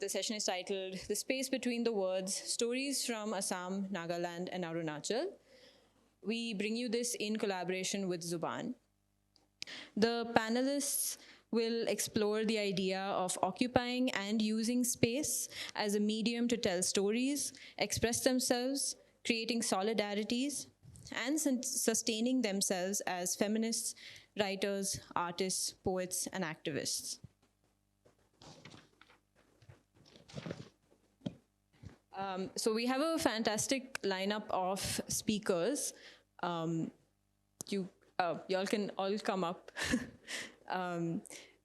the session is titled The Space Between the Words, Stories from Assam, Nagaland and Arunachal. We bring you this in collaboration with Zubaan. The panelists will explore the idea of occupying and using space as a medium to tell stories, express themselves, creating solidarities, and sustaining themselves as feminists, writers, artists, poets, and activists. So we have a fantastic lineup of speakers. Y'all can all come up.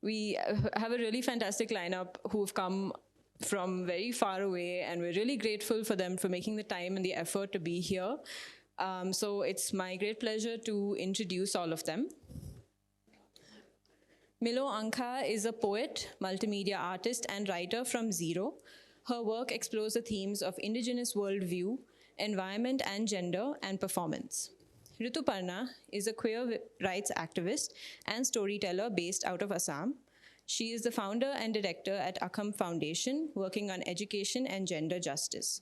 We have a really fantastic lineup who've come from very far away, and we're really grateful for them for making the time and the effort to be here. So it's my great pleasure to introduce all of them. Millo Ankha is a poet, multimedia artist, and writer from Zero. Her work explores the themes of indigenous worldview, environment and gender, and performance. Rituparna is a queer rights activist and storyteller based out of Assam. She is the founder and director at Assam Foundation, working on education and gender justice.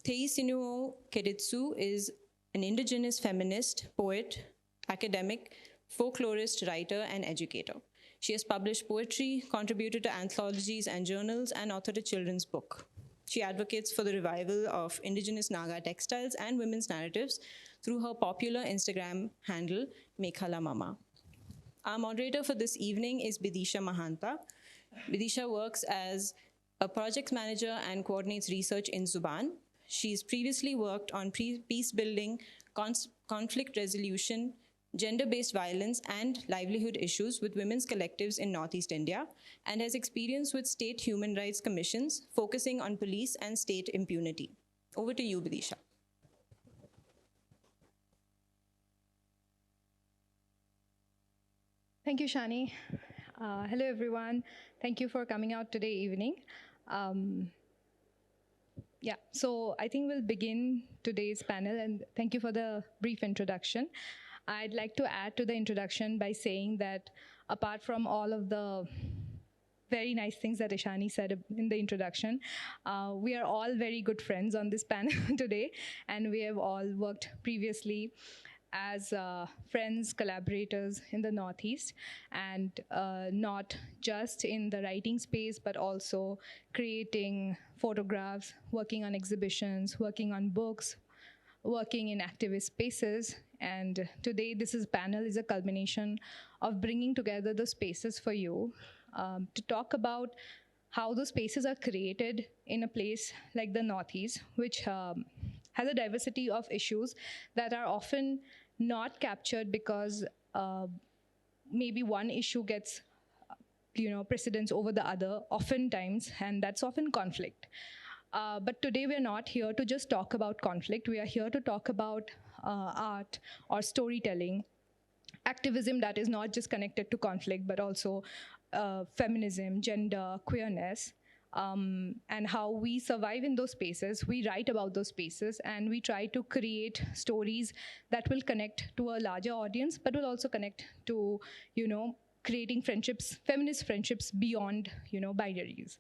Theyiesinuo Keditsu is an indigenous feminist, poet, academic, folklorist, writer, and educator. She has published poetry, contributed to anthologies and journals, and authored a children's book. She advocates for the revival of indigenous Naga textiles and women's narratives through her popular Instagram handle, Mekhala Mama. Our moderator for this evening is Bidisha Mahanta. Bidisha works as a project manager and coordinates research in Zubaan. She's previously worked on peace building, conflict resolution, gender-based violence, and livelihood issues with women's collectives in Northeast India, and has experience with state human rights commissions focusing on police and state impunity. Over to you, Bidisha. Thank you, Shani. Hello, everyone. Thank you for coming out today evening. So I think we'll begin today's panel, and thank you for the brief introduction. I'd like to add to the introduction by saying that apart from all of the very nice things that Ishani said in the introduction, we are all very good friends on this panel today, and we have all worked previously as friends, collaborators in the Northeast, and not just in the writing space, but also creating photographs, working on exhibitions, working on books, working in activist spaces. And today, this panel is a culmination of bringing together the spaces for you to talk about how those spaces are created in a place like the Northeast, which has a diversity of issues that are often not captured because maybe one issue gets precedence over the other oftentimes, and that's often conflict. But today we're not here to just talk about conflict. We are here to talk about art or storytelling, activism that is not just connected to conflict, but also feminism, gender, queerness, and how we survive in those spaces. We write about those spaces, and we try to create stories that will connect to a larger audience, but will also connect to, creating friendships, feminist friendships beyond, binaries.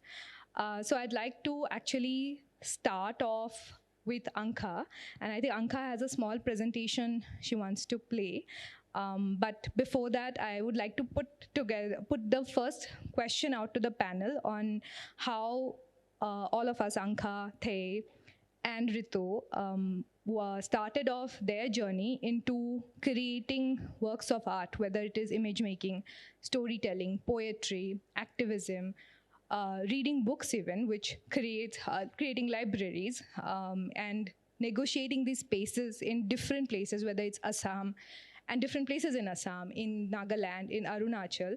So I'd like to actually start off with Ankha, and I think Ankha has a small presentation she wants to play. But before that, I would like to put the first question out to the panel on how all of us, Ankha, Thay, and Ritu, started off their journey into creating works of art, whether it is image making, storytelling, poetry, activism, reading books even, which creates creating libraries, and negotiating these spaces in different places, whether it's Assam, and different places in Assam, in Nagaland, in Arunachal,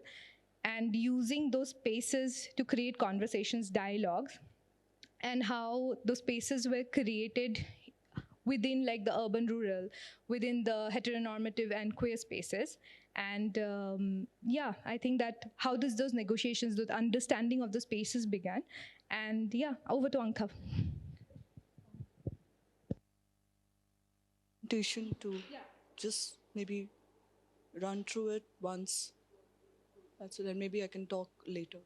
and using those spaces to create conversations, dialogues, and how those spaces were created within like the urban-rural, within the heteronormative and queer spaces. And I think that how those negotiations, the understanding of the spaces began. And over to Ankha. Invitation to just maybe run through it once. That's it, and maybe I can talk later.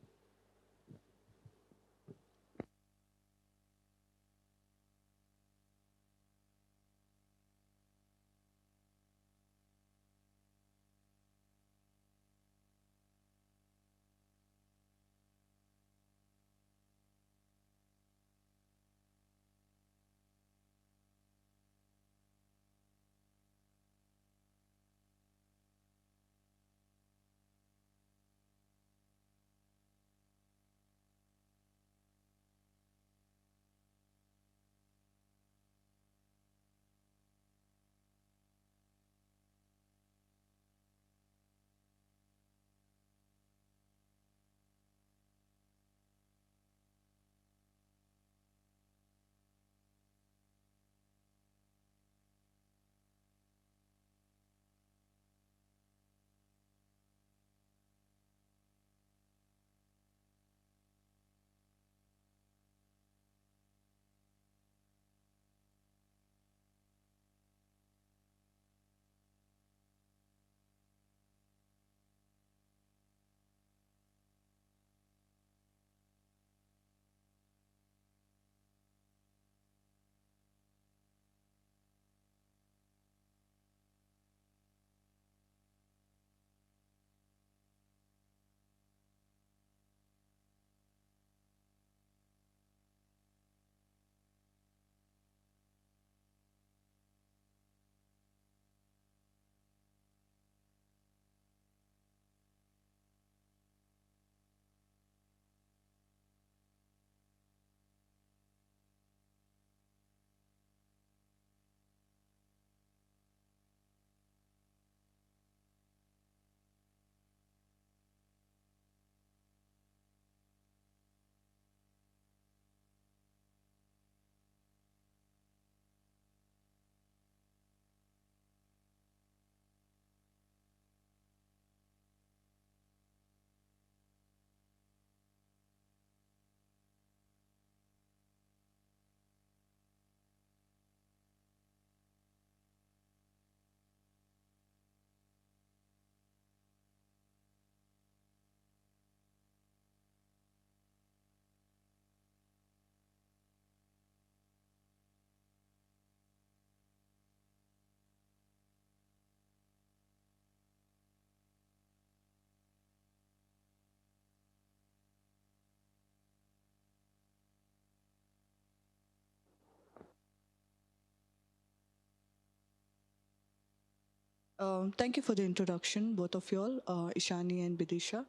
Thank you for the introduction, both of y'all, Ishani and Bidisha.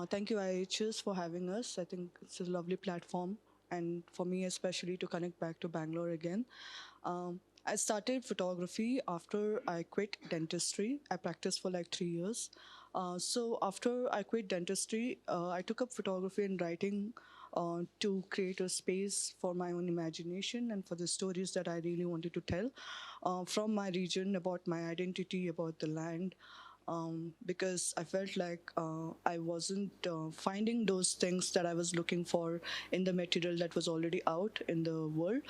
Thank you, IHS, for having us. I think it's a lovely platform, and for me especially to connect back to Bangalore again. I started photography after I quit dentistry. I practiced for like 3 years. So after I quit dentistry, I took up photography and writing to create a space for my own imagination and for the stories that I really wanted to tell from my region, about my identity, about the land, because I felt like I wasn't finding those things that I was looking for in the material that was already out in the world,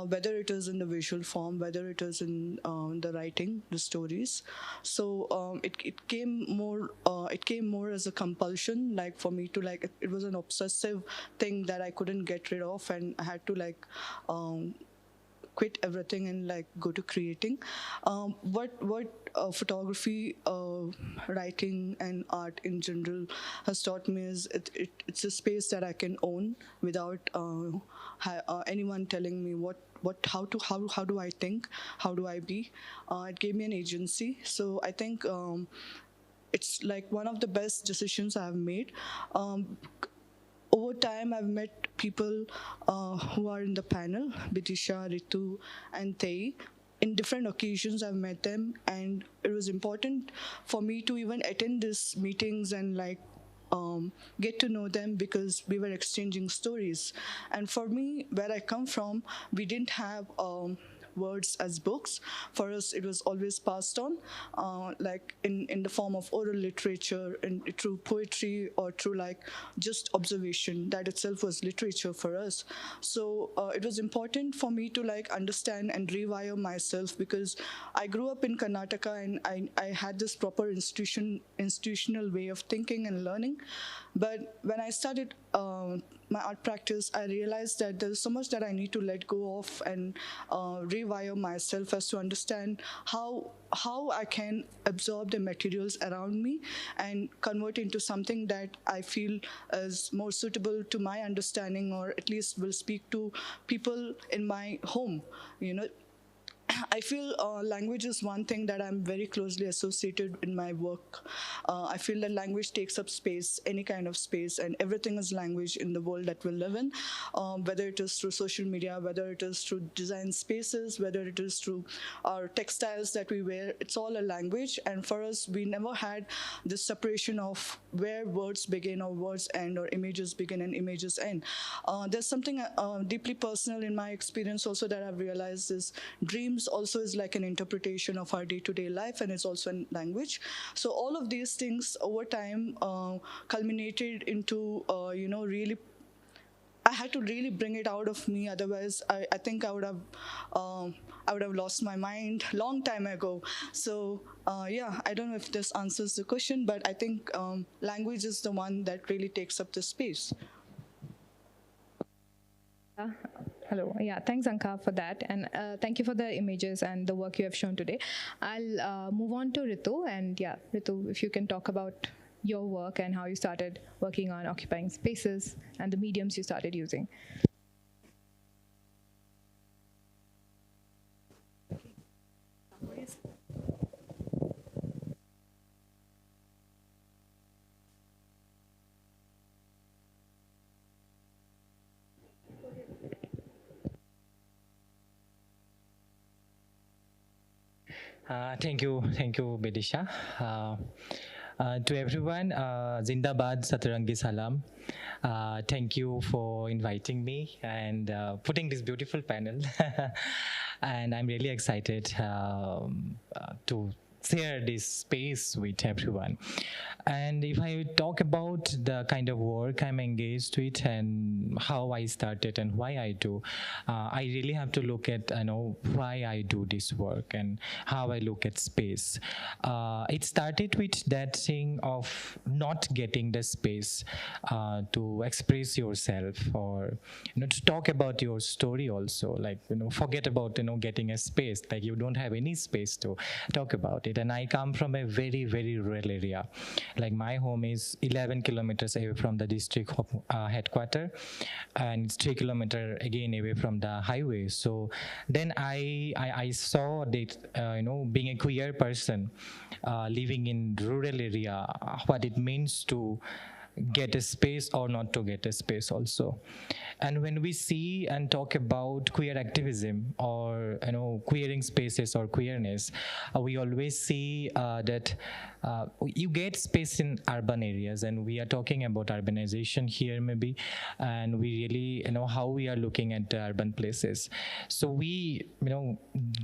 whether it is in the visual form, whether it is in the writing, the stories. So it came more as a compulsion, like for me to like it was an obsessive thing that I couldn't get rid of, and I had to like. Quit everything and like go to creating. What photography, writing, and art in general has taught me is it's a space that I can own without anyone telling me how do I think, how do I be. It gave me an agency. So I think it's like one of the best decisions I've made. Over time, I've met people who are in the panel, Bidisha, Ritu, and Thei. In different occasions, I've met them, and it was important for me to even attend these meetings and like get to know them because we were exchanging stories. And for me, where I come from, we didn't have words as books. For us, it was always passed on, like in the form of oral literature and through poetry or through like just observation. That itself was literature for us. So it was important for me to like understand and rewire myself because I grew up in Karnataka and I had this proper institutional way of thinking and learning. But when I started my art practice, I realized that there's so much that I need to let go of and rewire myself as to understand how I can absorb the materials around me and convert into something that I feel is more suitable to my understanding, or at least will speak to people in my home. You know, I feel language is one thing that I'm very closely associated in my work. I feel that language takes up space, any kind of space, and everything is language in the world that we live in, whether it is through social media, whether it is through design spaces, whether it is through our textiles that we wear. It's all a language, and for us, we never had this separation of where words begin or words end, or images begin and images end. There's something deeply personal in my experience also that I've realized is dreams also is like an interpretation of our day-to-day life, and it's also a language. So all of these things over time culminated into really I had to really bring it out of me. Otherwise, I think I would have lost my mind long time ago. So yeah, I don't know if this answers the question, but I think language is the one that really takes up the space. Hello. Yeah, thanks, Ankha, for that. And thank you for the images and the work you have shown today. I'll move on to Ritu. And yeah, Ritu, if you can talk about your work and how you started working on occupying spaces and the mediums you started using. Thank you, Bidisha. To everyone, Zindabad, Satrangi Salam. Thank you for inviting me and putting this beautiful panel. And I'm really excited to share this space with everyone. And if I talk about the kind of work I'm engaged with and how I started and why I do, I really have to look at why I do this work and how I look at space. It started with that thing of not getting the space to express yourself, or to talk about your story also. Like forget about getting a space. Like you don't have any space to talk about it. it. And I come from a very, very rural area. Like my home is 11 kilometers away from the district headquarters, and it's 3 kilometers again away from the highway. So then I saw that, being a queer person living in rural area, what it means to get a space or not to get a space also. And when we see and talk about queer activism or queering spaces or queerness, we always see that you get space in urban areas, and we are talking about urbanization here maybe, and we really how we are looking at the urban places. So we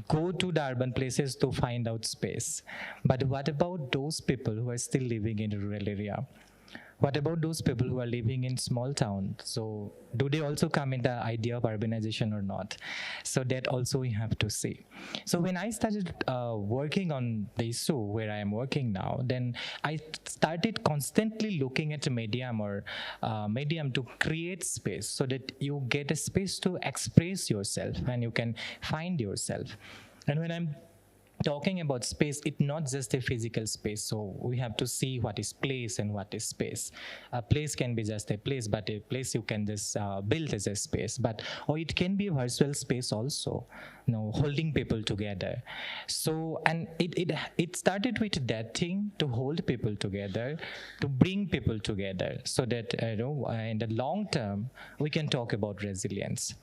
go to the urban places to find out space. But what about those people who are still living in a rural area? What about those people who are living in small towns? So do they also come in the idea of urbanization or not? So that also we have to see. So when I started working on the issue where I am working now, then I started constantly looking at a medium or medium to create space so that you get a space to express yourself and you can find yourself. And when I'm talking about space, it's not just a physical space. So we have to see what is place and what is space. A place can be just a place, but a place you can just build as a space. Or it can be a virtual space also, holding people together. So, and it started with that thing to hold people together, to bring people together, so that in the long term we can talk about resilience.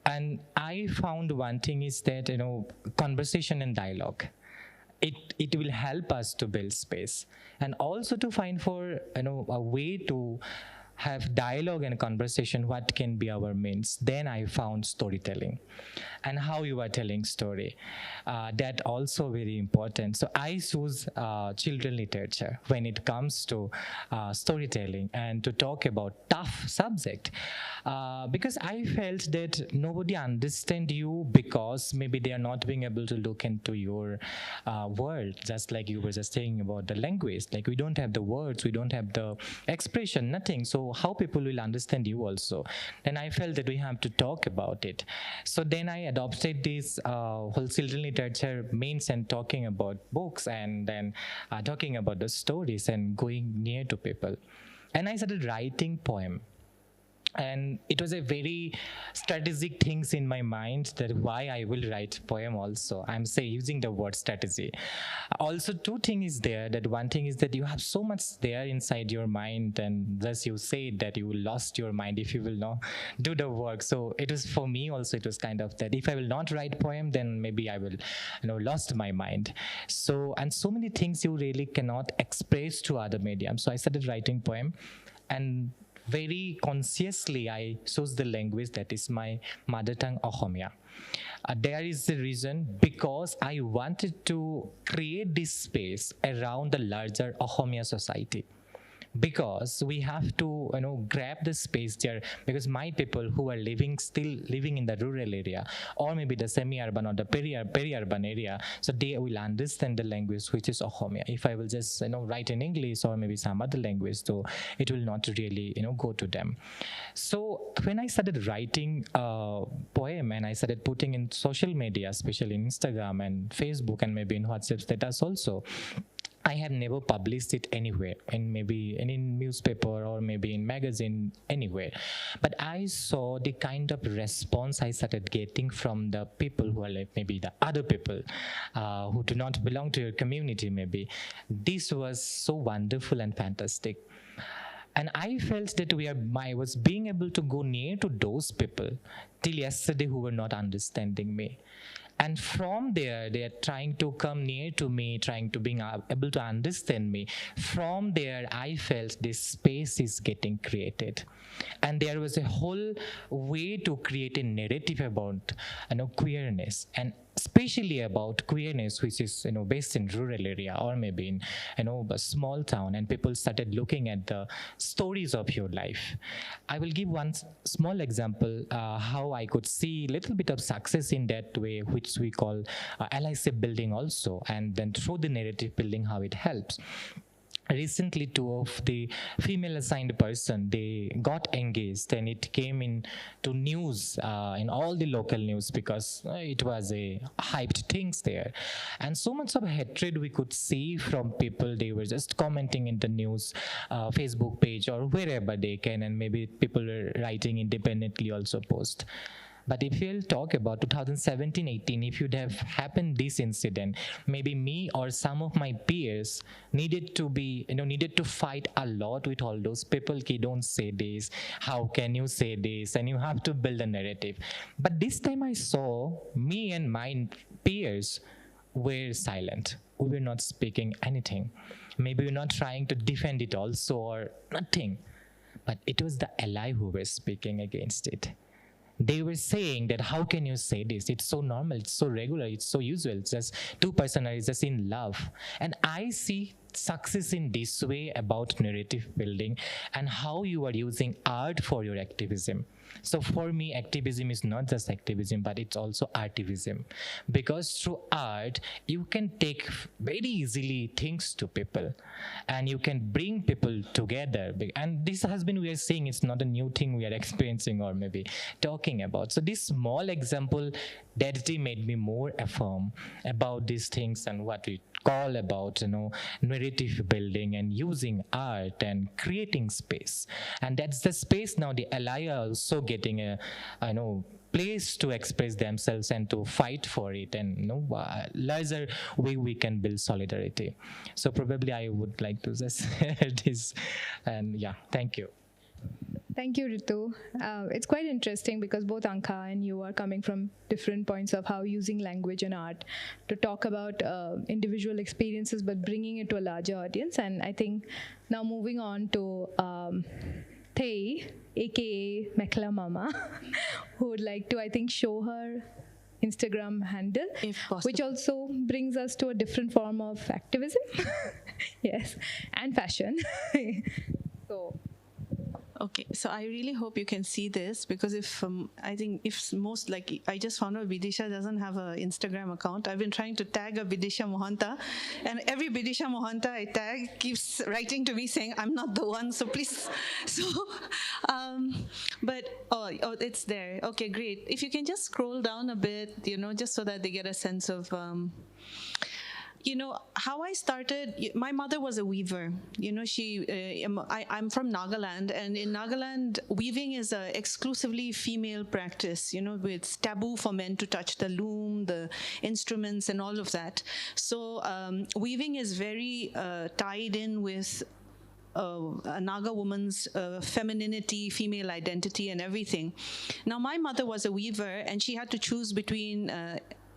And I found one thing is that, conversation and dialogue, it will help us to build space, and also to find for, a way to have dialogue and conversation, what can be our means. Then I found storytelling and how you are telling story. That also very important. So I choose children literature when it comes to storytelling and to talk about tough subject. Because I felt that nobody understand you because maybe they are not being able to look into your world, just like you were just saying about the language. Like we don't have the words, we don't have the expression, nothing. So how people will understand you also? Then I felt that we have to talk about it. So then I adopted this whole children literature means and talking about books, and then talking about the stories and going near to people. And I started writing poem. And it was a very strategic things in my mind that why I will write poem also. I'm using the word strategy. Also, two things is there. That one thing is that you have so much there inside your mind, and thus you say that you will lost your mind if you will not do the work. So it was for me also, it was kind of that if I will not write poem, then maybe I will lost my mind. So, and so many things you really cannot express to other mediums. So I started writing poem, and very consciously I chose the language that is my mother tongue, Ohomia. There is the reason, because I wanted to create this space around the larger Ohomia society. Because we have to grab the space there, because my people who are still living in the rural area, or maybe the semi-urban or the peri-urban area, so they will understand the language which is Ohomia. If I will just write in English or maybe some other language, so it will not really go to them. So when I started writing a poem and I started putting in social media, especially in Instagram and Facebook and maybe in WhatsApp status also, I have never published it anywhere, in maybe in newspaper or maybe in magazine, anywhere. But I saw the kind of response I started getting from the people who are like maybe the other people who do not belong to your community maybe. This was so wonderful and fantastic. And I felt that I was being able to go near to those people till yesterday who were not understanding me. And from there, they are trying to come near to me, trying to be able to understand me. From there, I felt this space is getting created. And there was a whole way to create a narrative about queerness, and especially about queerness which is based in rural area or maybe in a small town, and people started looking at the stories of your life. I will give one small example how I could see a little bit of success in that way, which we call allyship building also, and then through the narrative building how it helps. recently two of the female assigned person, they got engaged, and it came in to news, in all the local news, because it was a hyped things there. And so much of hatred we could see from people. They were just commenting in the news, Facebook page or wherever they can, and maybe people were writing independently also post. But if you'll talk about 2017-18, if you'd have happened this incident, maybe me or some of my peers needed to fight a lot with all those people. Ki, don't say this. How can you say this? And you have to build a narrative. But this time I saw me and my peers were silent. We were not speaking anything. Maybe we're not trying to defend it also or nothing. But it was the ally who were speaking against it. They were saying that how can you say this? It's so normal, it's so regular, it's so usual. It's just two persons are just in love. And I see success in this way about narrative building and how you are using art for your activism. So for me, activism is not just activism, but it's also artivism. Because through art, you can take very easily things to people and you can bring people together. And this has been, we are saying, it's not a new thing we are experiencing or maybe talking about. So this small example that made me more affirm about these things and what we call about, narrative building and using art and creating space. And that's the space now the ally are also getting a place to express themselves and to fight for it, and larger way we can build solidarity. So probably I would like to just share this, and yeah, thank you. Thank you, Ritu. It's quite interesting because both Ankha and you are coming from different points of how using language and art to talk about individual experiences, but bringing it to a larger audience. And I think now moving on to Thei, aka Mekla Mama, who would like to, I think, show her Instagram handle, which also brings us to a different form of activism. Yes, and fashion. So. Okay, so I really hope you can see this, because I just found out Bidisha doesn't have an Instagram account. I've been trying to tag a Bidisha Mahanta, and every Bidisha Mahanta I tag keeps writing to me saying I'm not the one, so please. So, but it's there. Okay, great. If you can just scroll down a bit, just so that they get a sense of. How I started, my mother was a weaver. I'm from Nagaland, and in Nagaland, weaving is an exclusively female practice. It's taboo for men to touch the loom, the instruments, and all of that. So weaving is very tied in with a Naga woman's femininity, female identity, and everything. Now, my mother was a weaver, and she had to choose between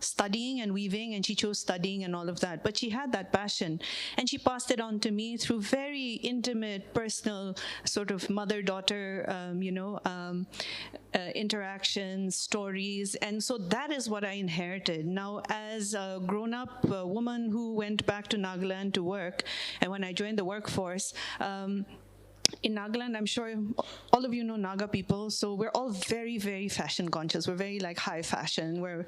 studying and weaving, and she chose studying and all of that. But she had that passion, and she passed it on to me through very intimate, personal sort of mother-daughter, interactions, stories. And so that is what I inherited. Now, as a grown-up woman who went back to Nagaland to work, and when I joined the workforce, in Nagaland, I'm sure all of you know Naga people, so we're all very, very fashion conscious. We're very high fashion. We're,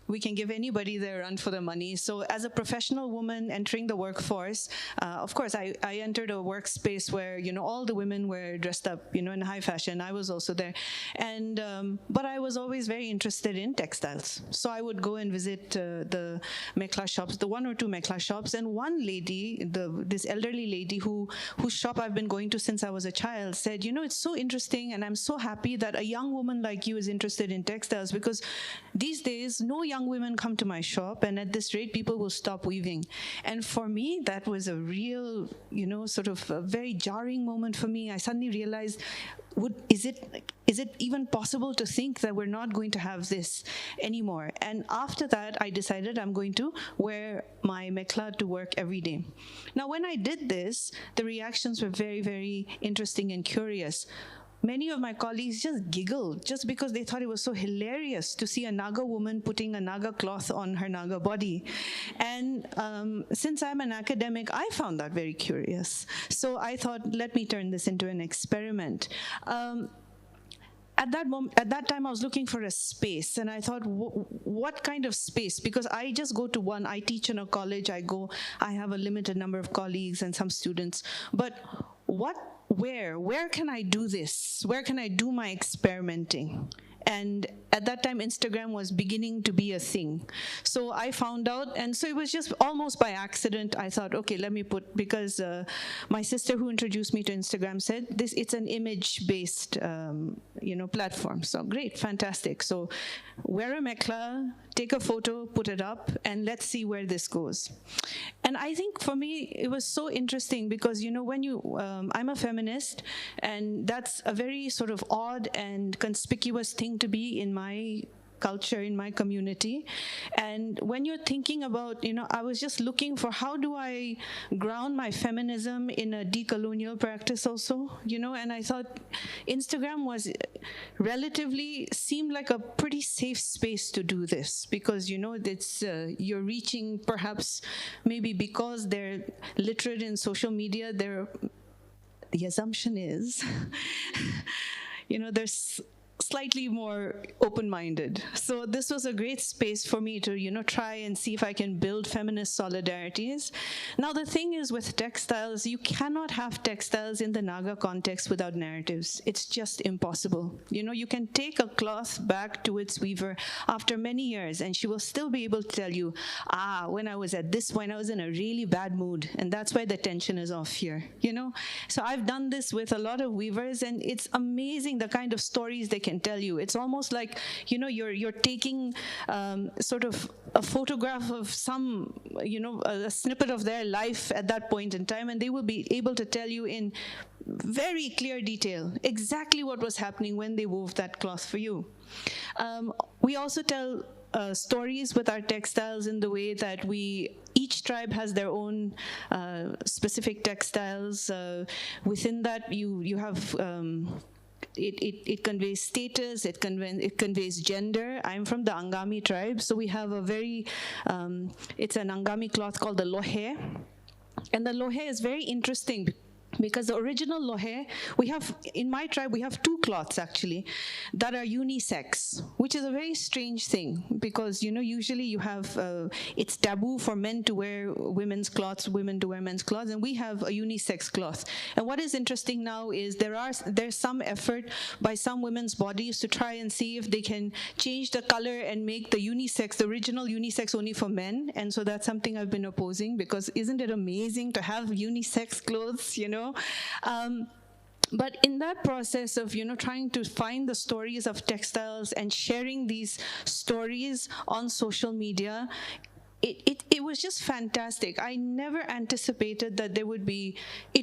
we can give anybody their run for the money. So as a professional woman entering the workforce, of course, I entered a workspace where, all the women were dressed up, in high fashion. I was also there. And, but I was always very interested in textiles. So I would go and visit the mekla shops, the one or two mekla shops. And one lady, this elderly lady whose shop I've been going to since I was a child, said, it's so interesting, and I'm so happy that a young woman like you is interested in textiles, because these days no young women come to my shop, and at this rate people will stop weaving. And for me, that was a real, sort of a very jarring moment for me. I suddenly realized, is it even possible to think that we're not going to have this anymore? And after that, I decided I'm going to wear my mekla to work every day. Now, when I did this, the reactions were very, very interesting and curious. Many of my colleagues just giggled just because they thought it was so hilarious to see a Naga woman putting a Naga cloth on her Naga body. And since I'm an academic, I found that very curious. So I thought, let me turn this into an experiment. at that time, I was looking for a space, and I thought, what kind of space? Because I just go to one. I teach in a college. I have a limited number of colleagues and some students. But where can I do this? Where can I do my experimenting? And at that time, Instagram was beginning to be a thing. So I found out, and so it was just almost by accident. I thought, okay, let me because my sister who introduced me to Instagram said, it's an image-based, platform. So great, fantastic. So wear a mekhla, take a photo, put it up, and let's see where this goes. And I think for me, it was so interesting because, I'm a feminist, and that's a very sort of odd and conspicuous thing to be in my culture, in my community. And when you're thinking about, I was just looking for how do I ground my feminism in a decolonial practice also, and I thought Instagram seemed like a pretty safe space to do this because, it's you're reaching perhaps maybe because they're literate in social media, the assumption is, there's slightly more open-minded. So this was a great space for me to, try and see if I can build feminist solidarities. Now, the thing is with textiles, you cannot have textiles in the Naga context without narratives. It's just impossible. You can take a cloth back to its weaver after many years, and she will still be able to tell you, when I was at this point, I was in a really bad mood, and that's why the tension is off here, So I've done this with a lot of weavers, and it's amazing the kind of stories they can tell you. It's almost like, you're taking sort of a photograph of some, a snippet of their life at that point in time, and they will be able to tell you in very clear detail exactly what was happening when they wove that cloth for you. We also tell stories with our textiles in the way that each tribe has their own specific textiles. Within that, you have it conveys status, it conveys gender. I'm from the Angami tribe, so we have it's an Angami cloth called the lohe. And the lohe is very interesting because the original lohe, in my tribe, we have two cloths actually that are unisex, which is a very strange thing because, usually you have, it's taboo for men to wear women's cloths, women to wear men's cloths, and we have a unisex cloth. And what is interesting now is there's some effort by some women's bodies to try and see if they can change the color and make the original unisex only for men. And so that's something I've been opposing because isn't it amazing to have unisex clothes, But in that process of, trying to find the stories of textiles and sharing these stories on social media, it was just fantastic. I never anticipated that it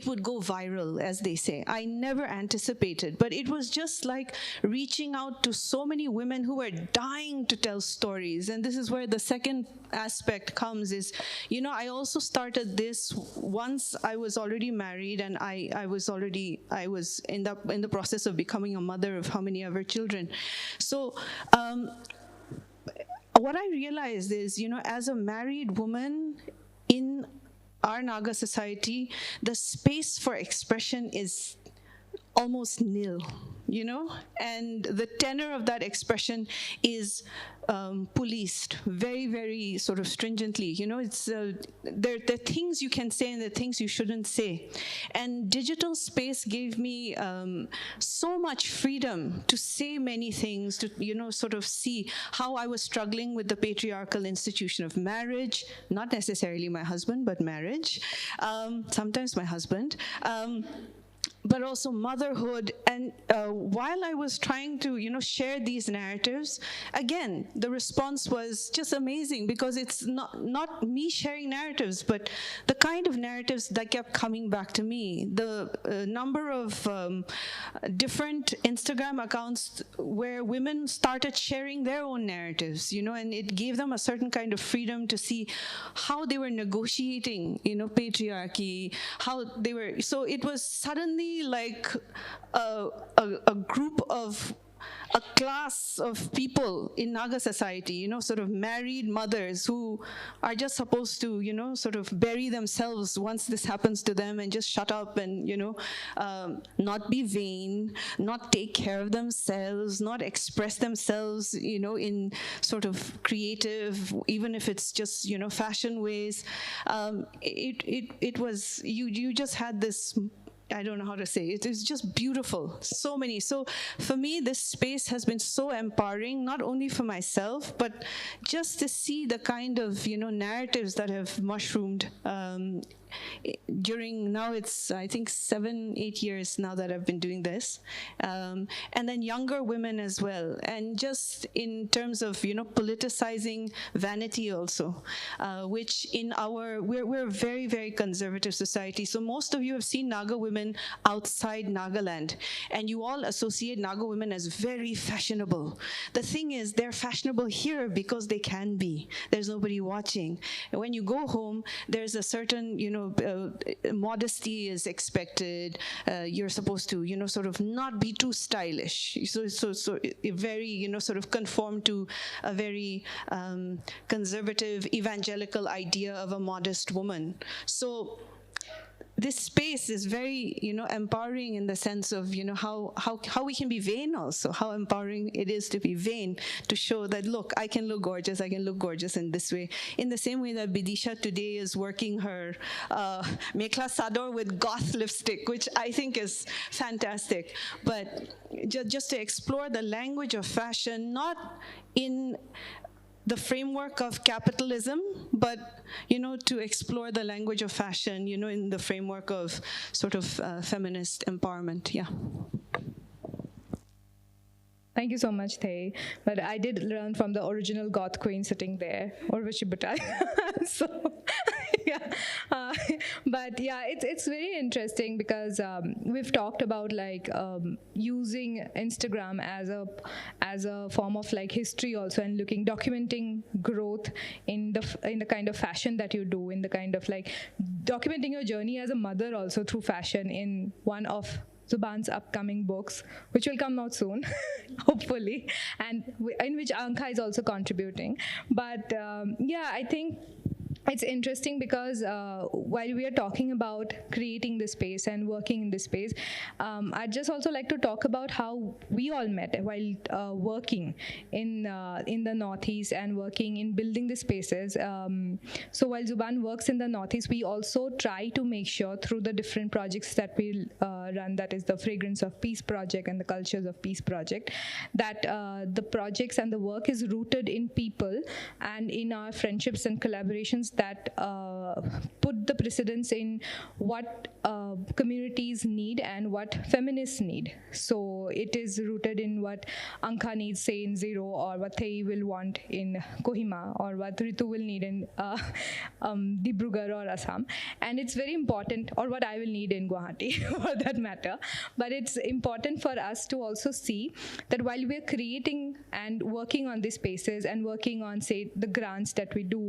would go viral, as they say. I never anticipated, but it was just like reaching out to so many women who were dying to tell stories. And this is where the second aspect comes is, I also started this once I was already married, and I was in the process of becoming a mother of how many ever children. So, what I realized is, as a married woman in our Naga society, the space for expression is almost nil, and the tenor of that expression is policed very, very sort of stringently. It's there are things you can say and there are things you shouldn't say. And digital space gave me so much freedom to say many things, to sort of see how I was struggling with the patriarchal institution of marriage, not necessarily my husband, but marriage, sometimes my husband. But also motherhood. And while I was trying to, share these narratives, again, the response was just amazing because it's not me sharing narratives, but the kind of narratives that kept coming back to me. The number of different Instagram accounts where women started sharing their own narratives, and it gave them a certain kind of freedom to see how they were negotiating, patriarchy, so it was suddenly like a a class of people in Naga society, sort of married mothers who are just supposed to, sort of bury themselves once this happens to them and just shut up and, not be vain, not take care of themselves, not express themselves, in sort of creative, even if it's just, fashion ways. It was, you just had this, I don't know how to say it. It's just beautiful. So many. So for me, this space has been so empowering, not only for myself, but just to see the kind of, narratives that have mushroomed during, now it's, I think, 7-8 years now that I've been doing this. And then younger women as well. And just in terms of, politicizing vanity also, which in we're a very, very conservative society. So most of you have seen Naga women outside Nagaland, and you all associate Naga women as very fashionable. The thing is, they're fashionable here because they can be. There's nobody watching. And when you go home, there's a certain, modesty is expected. You're supposed to, sort of not be too stylish. So very, sort of conform to a very conservative evangelical idea of a modest woman. So this space is very, empowering in the sense of, how we can be vain also, how empowering it is to be vain, to show that, look, I can look gorgeous in this way. In the same way that Bidisha today is working her mekla sador with goth lipstick, which I think is fantastic. But just to explore the language of fashion, not in the framework of capitalism, but, to explore the language of fashion, in the framework of sort of feminist empowerment. Yeah. Thank you so much, Thay. But I did learn from the original goth queen sitting there, Urvashi Bhutai. So, yeah. But yeah, it's very interesting because we've talked about using Instagram as a form of history also, and documenting growth in the kind of fashion that you do, in the kind of documenting your journey as a mother also through fashion in one of Zubaan's upcoming books, which will come out soon, hopefully, and in which Ankha is also contributing. But yeah, I think it's interesting because while we are talking about creating this space and working in this space, I'd just also like to talk about how we all met while working in the Northeast and working in building the spaces. So while Zubaan works in the Northeast, we also try to make sure through the different projects that we run, that is the Fragrance of Peace project and the Cultures of Peace project, that the projects and the work is rooted in people and in our friendships and collaborations that put the precedence in what communities need and what feminists need. So it is rooted in what Ankha needs, say, in Zero, or what Thay will want in Kohima, or what Ritu will need in Dibrugarh or Assam. And it's very important, or what I will need in Guwahati, for that matter. But it's important for us to also see that while we're creating and working on these spaces and working on, say, the grants that we do,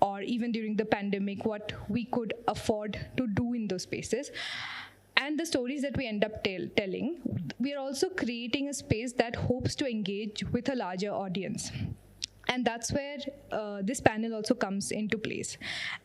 or even during the pandemic, what we could afford to do in those spaces, and the stories that we end up telling, we are also creating a space that hopes to engage with a larger audience. And that's where this panel also comes into place.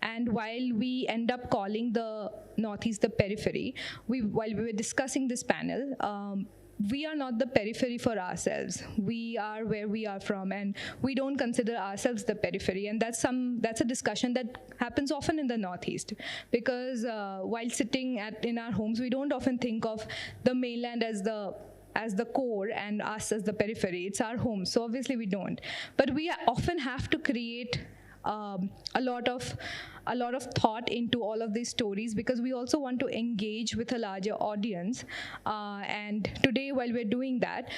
And while we end up calling the Northeast the periphery, while we were discussing this panel, we are not the periphery for ourselves. We are where we are from, and we don't consider ourselves the periphery. And that's a discussion that happens often in the Northeast, because while sitting in our homes, we don't often think of the mainland as the core and us as the periphery. It's our home, so obviously we don't. But we often have to create a lot of thought into all of these stories, because we also want to engage with a larger audience. And today, while we're doing that,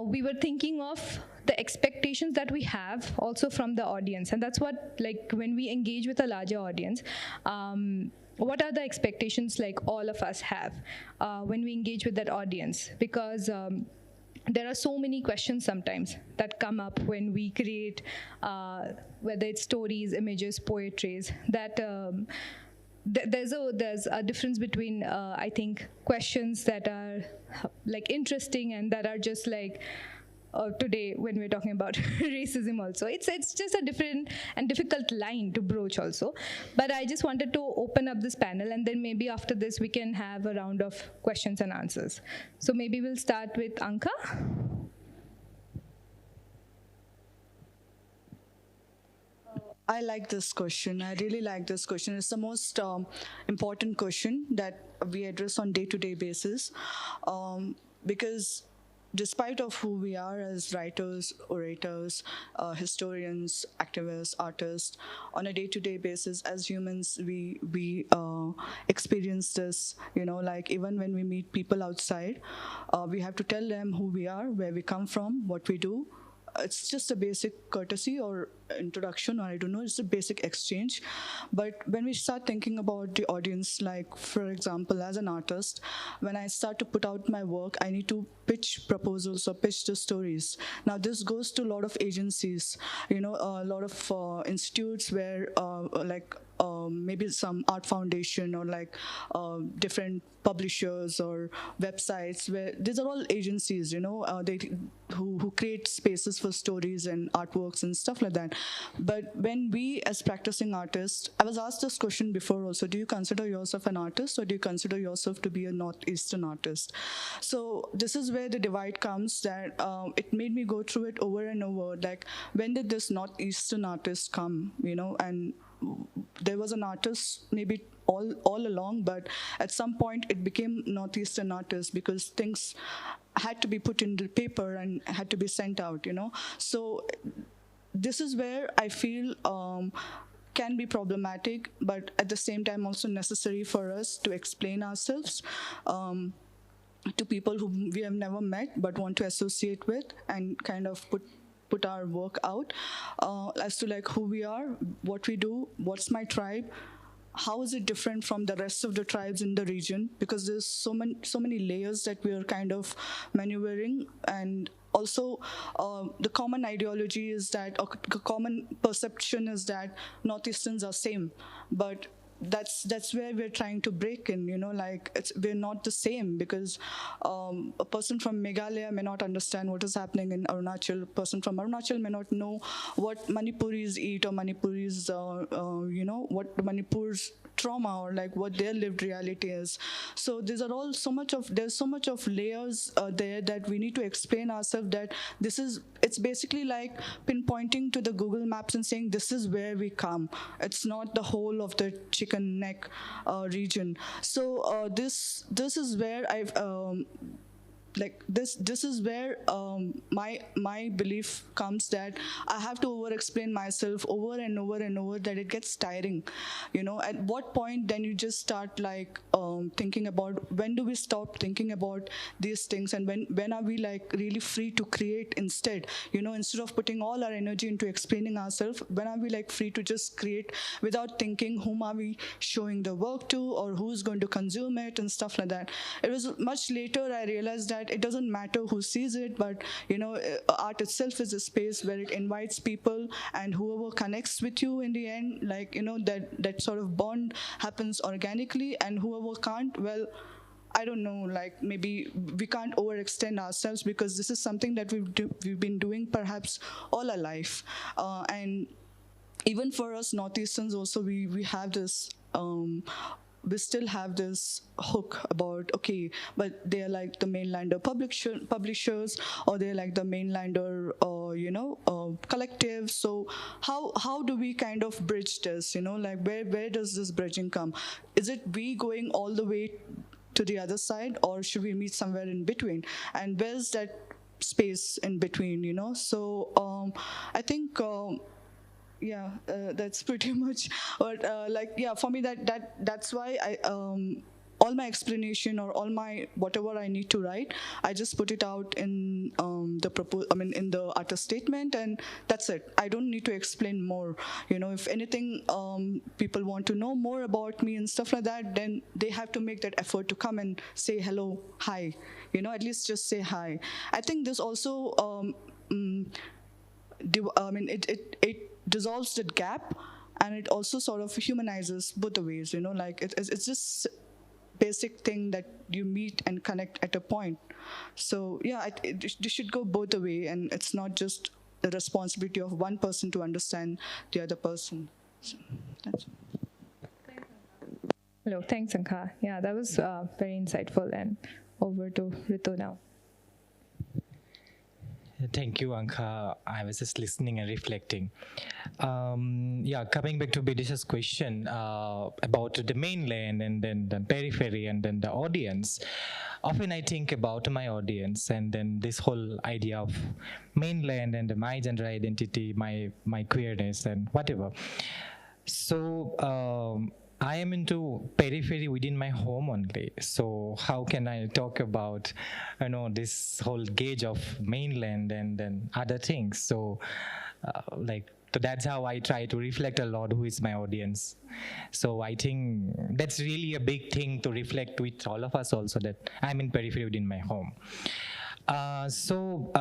we were thinking of the expectations that we have also from the audience. And that's what, when we engage with a larger audience, what are the expectations all of us have when we engage with that audience? Because there are so many questions sometimes that come up when we create, whether it's stories, images, poetries, that there's a difference between I think questions that are like interesting and that are just like today when we're talking about racism also. It's just a different and difficult line to broach also. But I just wanted to open up this panel, and then maybe after this we can have a round of questions and answers. So maybe we'll start with Ankha. I like this question. I really like this question. It's the most important question that we address on day-to-day basis, because despite of who we are as writers, orators, historians, activists, artists, on a day-to-day basis, as humans, we experience this. Like even when we meet people outside, we have to tell them who we are, where we come from, what we do. It's just a basic courtesy or introduction, or I don't know, it's a basic exchange. But when we start thinking about the audience, like for example, as an artist, when I start to put out my work, I need to pitch proposals or pitch the stories. Now this goes to a lot of agencies, a lot of institutes where maybe some art foundation or like different publishers or websites, where these are all agencies, who create spaces for stories and artworks and stuff like that. But when we as practicing artists, I was asked this question before also, do you consider yourself an artist or do you consider yourself to be a Northeastern artist? So this is where the divide comes, that it made me go through it over and over. Like, when did this Northeastern artist come, and there was an artist maybe all along, but at some point it became Northeastern artist because things had to be put in the paper and had to be sent out, So this is where I feel can be problematic, but at the same time also necessary for us to explain ourselves to people whom we have never met but want to associate with, and kind of put our work out as to like who we are, what we do, what's my tribe, how is it different from the rest of the tribes in the region, because there's so many layers that we are kind of maneuvering. And also the common ideology is that, or the common perception is that Northeasterns are same, but that's where we're trying to break in, we're not the same, because a person from Meghalaya may not understand what is happening in Arunachal. A person from Arunachal may not know what Manipuris eat, or Manipuris, what Manipur's trauma, or like what their lived reality is. So there's so much of layers there that we need to explain ourselves, that it's basically like pinpointing to the Google Maps and saying this is where we come. It's not the whole of the chicken neck region. So this is where I've this is where my belief comes, that I have to over-explain myself over and over and over, that it gets tiring. At what point then you just start thinking about, when do we stop thinking about these things, and when are we really free to create instead? Instead of putting all our energy into explaining ourselves, when are we free to just create without thinking whom are we showing the work to, or who's going to consume it and stuff like that. It was much later I realized that it doesn't matter who sees it, but art itself is a space where it invites people, and whoever connects with you in the end, that sort of bond happens organically, and whoever can't, well, I don't know, maybe we can't overextend ourselves, because this is something that we've been doing perhaps all our life. And even for us Northeasterns also, we have this we still have this hook about, okay, but they're like the mainlander publishers, or they're like the mainlander collective. So how do we kind of bridge this, where does this bridging come? Is it we going all the way to the other side, or should we meet somewhere in between? And where's that space in between, So I think that's pretty much what for me that's why I all my explanation, or all my whatever I need to write, I just put it out in in the artist statement, and that's it. I don't need to explain more. If anything, people want to know more about me and stuff like that, then they have to make that effort to come and say hello, hi. At least just say hi. I think this also it dissolves the gap and it also sort of humanizes both the ways, like it's just basic thing that you meet and connect at a point. So yeah, it should go both the way, and it's not just the responsibility of one person to understand the other person. So that's Hello, thanks, Ankha. Yeah, that was very insightful. And over to Ritu now. Thank you, Ankha. I was just listening and reflecting. Yeah, coming back to Bidisha's question about the mainland and then the periphery and then the audience. Often I think about my audience and then this whole idea of mainland and my gender identity, my queerness and whatever. So I am into periphery within my home only. So how can I talk about, this whole gauge of mainland and then other things? So so that's how I try to reflect a lot who is my audience. So I think that's really a big thing to reflect with all of us also, that I'm in periphery within my home. So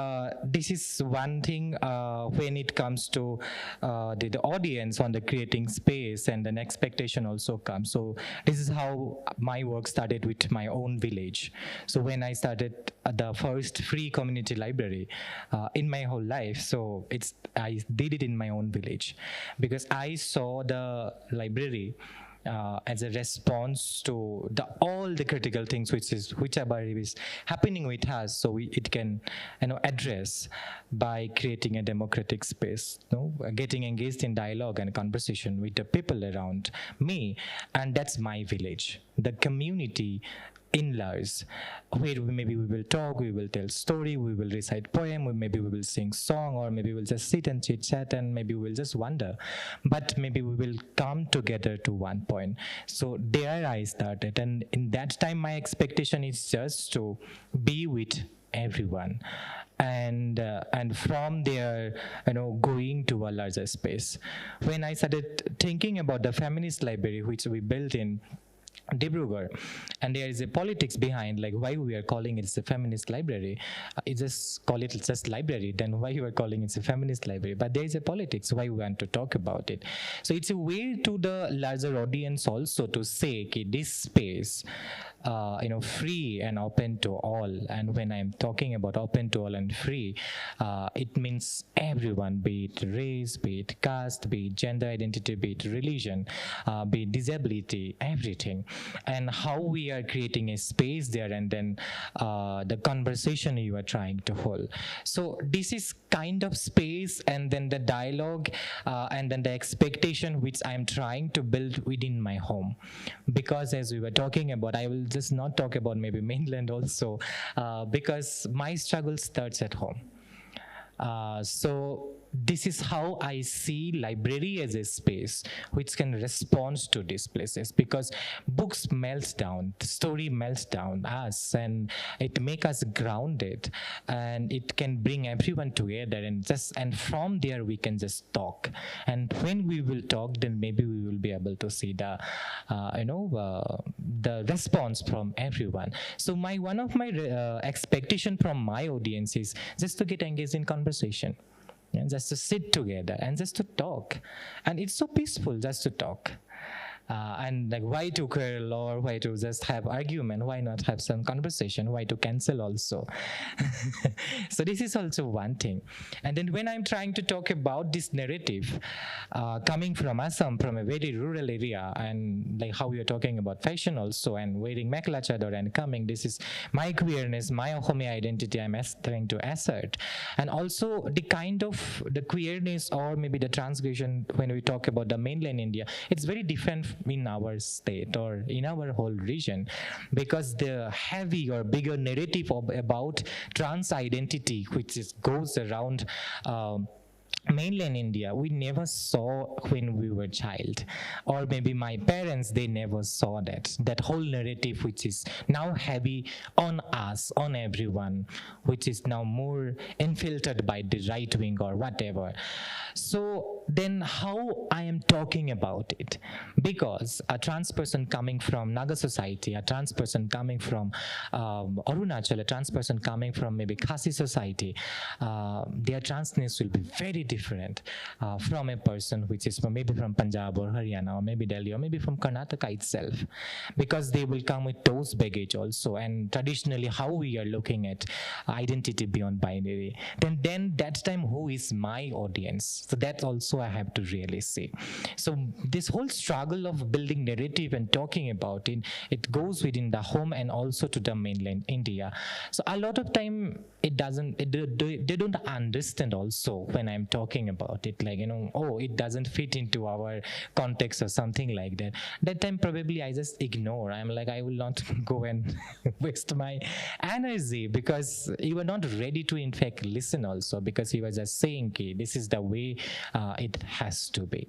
this is one thing when it comes to the audience on the creating space, and an expectation also comes. So this is how my work started with my own village. So when I started the first free community library in my whole life, so I did it in my own village, because I saw the library as a response to all the critical things whichever is happening with us, so it can address by creating a democratic space, getting engaged in dialogue and conversation with the people around me. And that's my village, the community in Lars, where maybe we will talk, we will tell story, we will recite poem, or maybe we will sing song, or maybe we'll just sit and chit chat, and maybe we'll just wonder. But maybe we will come together to one point. So there I started, and in that time my expectation is just to be with everyone. And from there, going to a larger space. When I started thinking about the feminist library, which we built in Dibrugarh, and there is a politics behind, like why we are calling it a feminist library. You just call it just library, then why you are calling it a feminist library? But there is a politics why we want to talk about it. So it's a way to the larger audience also to say, okay, this space free and open to all. And when I'm talking about open to all and free, it means everyone, be it race, be it caste, be it gender identity, be it religion, be it disability, everything. And how we are creating a space there, and then the conversation you are trying to hold. So this is kind of space, and then the dialogue, and then the expectation which I'm trying to build within my home. Because as we were talking about, I will just not talk about maybe mainland also, because my struggle starts at home. So this is how I see library as a space which can respond to these places, because books melts down, the story melts down us, and it make us grounded, and it can bring everyone together, and from there we can just talk. And when we will talk, then maybe we will be able to see the response from everyone. So one of my expectation from my audience is just to get engaged in conversation. And just to sit together and just to talk. And it's so peaceful just to talk. And like, why to quarrel, or why to just have argument? Why not have some conversation? Why to cancel also? So this is also one thing. And then when I'm trying to talk about this narrative, coming from Assam, from a very rural area, and like how we are talking about fashion also, and wearing mekhela chador and coming, this is my queerness, my Ohomia identity I'm trying to assert. And also the kind of the queerness, or maybe the transgression, when we talk about the mainland India, it's very different in our state or in our whole region, because the heavy or bigger narrative about trans identity, which goes around mainland India, we never saw when we were child, or maybe my parents, they never saw that whole narrative, which is now heavy on us, on everyone, which is now more infiltrated by the right wing or whatever. So then how I am talking about it? Because a trans person coming from Naga society, a trans person coming from Arunachal, a trans person coming from maybe Khasi society, their transness will be very different from a person which is maybe from Punjab or Haryana or maybe Delhi or maybe from Karnataka itself, because they will come with those baggage also, and traditionally how we are looking at identity beyond binary. Then that time, who is my audience? So that also I have to really see. So this whole struggle of building narrative and talking about it goes within the home and also to the mainland India. So a lot of time they don't understand also when I'm talking about it, like, oh, it doesn't fit into our context or something like that. That time probably I just ignore. I'm like, I will not go and waste my energy, because you are not ready to in fact listen also, because you are just saying, okay, this is the way it has to be.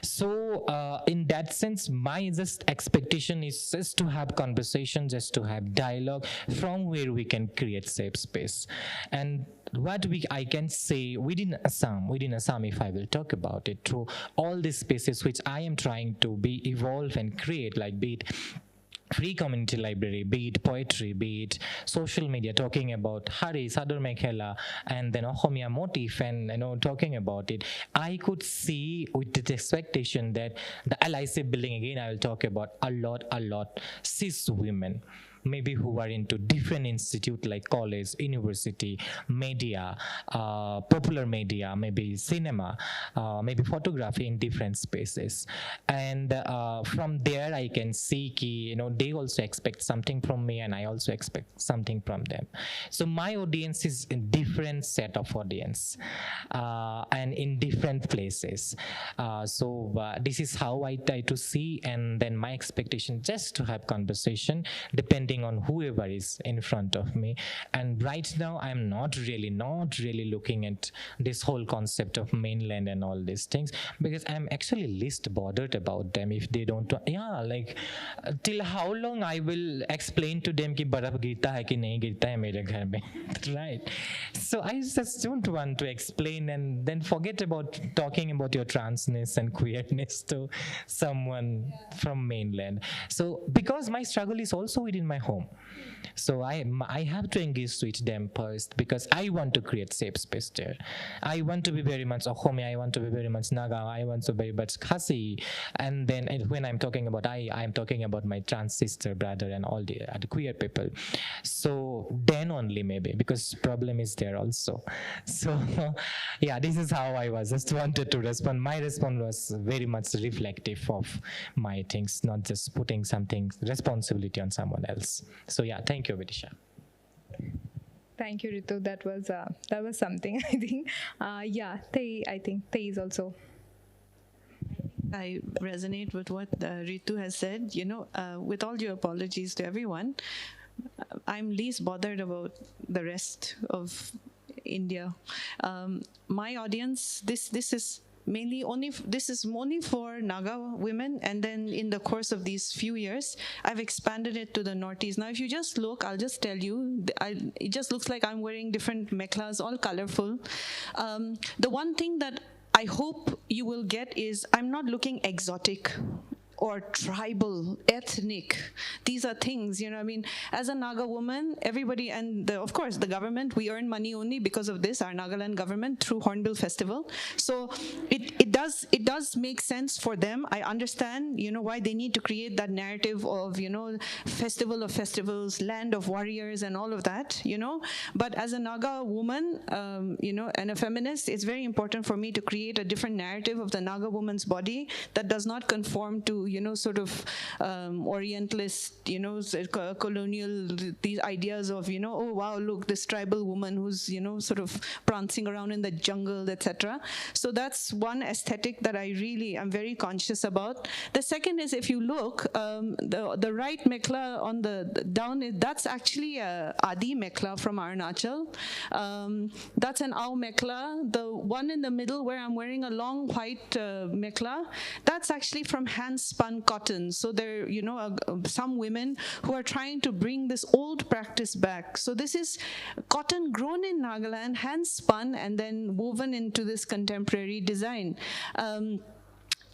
So in that sense, my just expectation is just to have conversation, just to have dialogue from where we can create safe space. And what I can say within Assam, if I will talk about it, through all these spaces which I am trying to evolve and create, like be it free community library, be it poetry, be it social media, talking about Hari, Sadar Mekhela, and then Ohomia motif, and talking about it, I could see with the expectation that the LIC building, again, I will talk about a lot cis women, maybe who are into different institute like college, university, media, popular media, maybe cinema, maybe photography in different spaces. And from there I can see they also expect something from me and I also expect something from them. So my audience is a different set of audience and in different places. So this is how I try to see, and then my expectation just to have conversation depending on whoever is in front of me. And right now I'm not really looking at this whole concept of mainland and all these things, because I'm actually least bothered about them if they don't. Till how long I will explain to them ki baraf girta hai ki nahi girta hai mere ghar mein, right? So I just don't want to explain and then forget about talking about your transness and queerness to someone from mainland. So because my struggle is also within my home, so I have to engage with them first, because I want to create safe space there. I want to be very much Ahome, I want to be very much Naga, I want to be very much Khasi. And then when I'm talking about I'm talking about my trans sister, brother, and all the queer people. So then only maybe, because problem is there also. So yeah, this is how I was. Just wanted to respond. My response was very much reflective of my things, not just putting something responsibility on someone else. So yeah, thank you, Bidisha. Thank you, Ritu. That was something, I think. Yeah, I think Thay is also. I resonate with what Ritu has said. With all due apologies to everyone, I'm least bothered about the rest of India. My audience, this is mainly only for Naga women, and then in the course of these few years, I've expanded it to the Northeast. Now, if you just look, I'll just tell you, it just looks like I'm wearing different mekhlas, all colorful. The one thing that I hope you will get is I'm not looking exotic or tribal, ethnic. These are things, as a Naga woman, everybody, and of course the government, we earn money only because of this, our Nagaland government, through Hornbill Festival. So it does make sense for them. I understand, why they need to create that narrative of, festival of festivals, land of warriors, and all of that, But as a Naga woman, and a feminist, it's very important for me to create a different narrative of the Naga woman's body that does not conform to Orientalist, colonial, these ideas of, oh wow, look, this tribal woman who's, sort of prancing around in the jungle, etc. So that's one aesthetic that I'm very conscious about. The second is, if you look, the right mekhla on the down, that's actually a Adi mekhla from Arunachal. That's an Ao mekhla. The one in the middle where I'm wearing a long white mekhla, that's actually from hand-spun cotton. So there, some women who are trying to bring this old practice back. So this is cotton grown in Nagaland, hand-spun, and then woven into this contemporary design.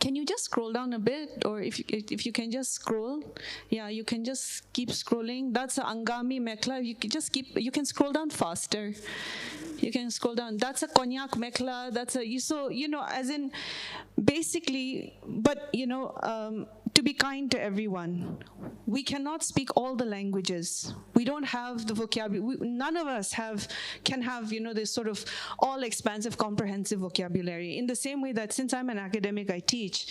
can you just scroll down a bit? Or if you can just scroll, yeah, you can just keep scrolling. That's a Angami Mekla. You can scroll down faster. You can scroll down. That's a Konyak Mekla. That's a, so, as in, basically, but, to be kind to everyone. We cannot speak all the languages. We don't have the vocabulary. None of us can have, this sort of all-expansive, comprehensive vocabulary. In the same way that since I'm an academic, I teach,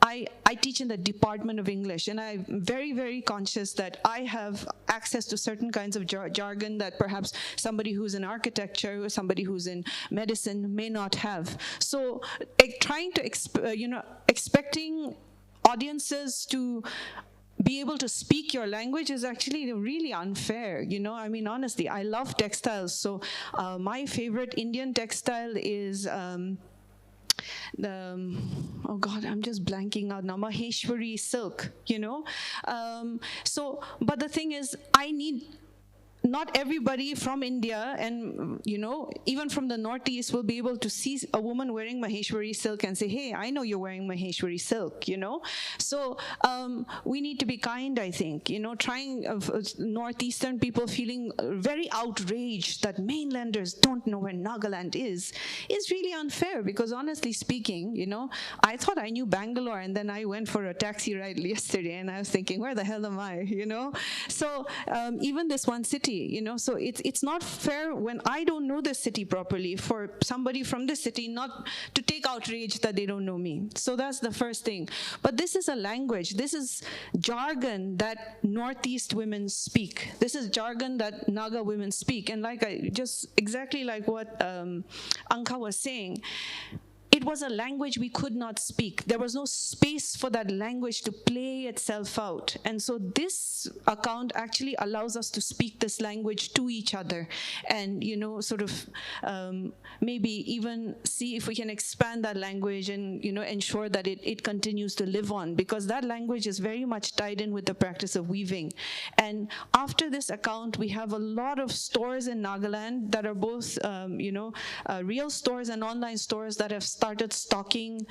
I teach in the Department of English, and I'm very, very conscious that I have access to certain kinds of jargon that perhaps somebody who's in architecture or somebody who's in medicine may not have. So trying to, expecting audiences to be able to speak your language is actually really unfair. I mean, honestly, I love textiles. So my favorite Indian textile is oh God, I'm just blanking out now, Maheshwari silk, but the thing is, not everybody from India and, even from the Northeast will be able to see a woman wearing Maheshwari silk and say, hey, I know you're wearing Maheshwari silk, So we need to be kind, I think, trying Northeastern people feeling very outraged that mainlanders don't know where Nagaland is really unfair, because honestly speaking, I thought I knew Bangalore, and then I went for a taxi ride yesterday and I was thinking, where the hell am I, So even this one city, so it's not fair when I don't know the city properly for somebody from the city not to take outrage that they don't know me. So that's the first thing. But this is a language. This is jargon that Northeast women speak. This is jargon that Naga women speak. And exactly like what Ankha was saying, it was a language we could not speak. There was no space for that language to play itself out. And so this account actually allows us to speak this language to each other and, maybe even see if we can expand that language and, ensure that it continues to live on, because that language is very much tied in with the practice of weaving. And after this account, we have a lot of stores in Nagaland that are both, real stores and online stores that have started stocking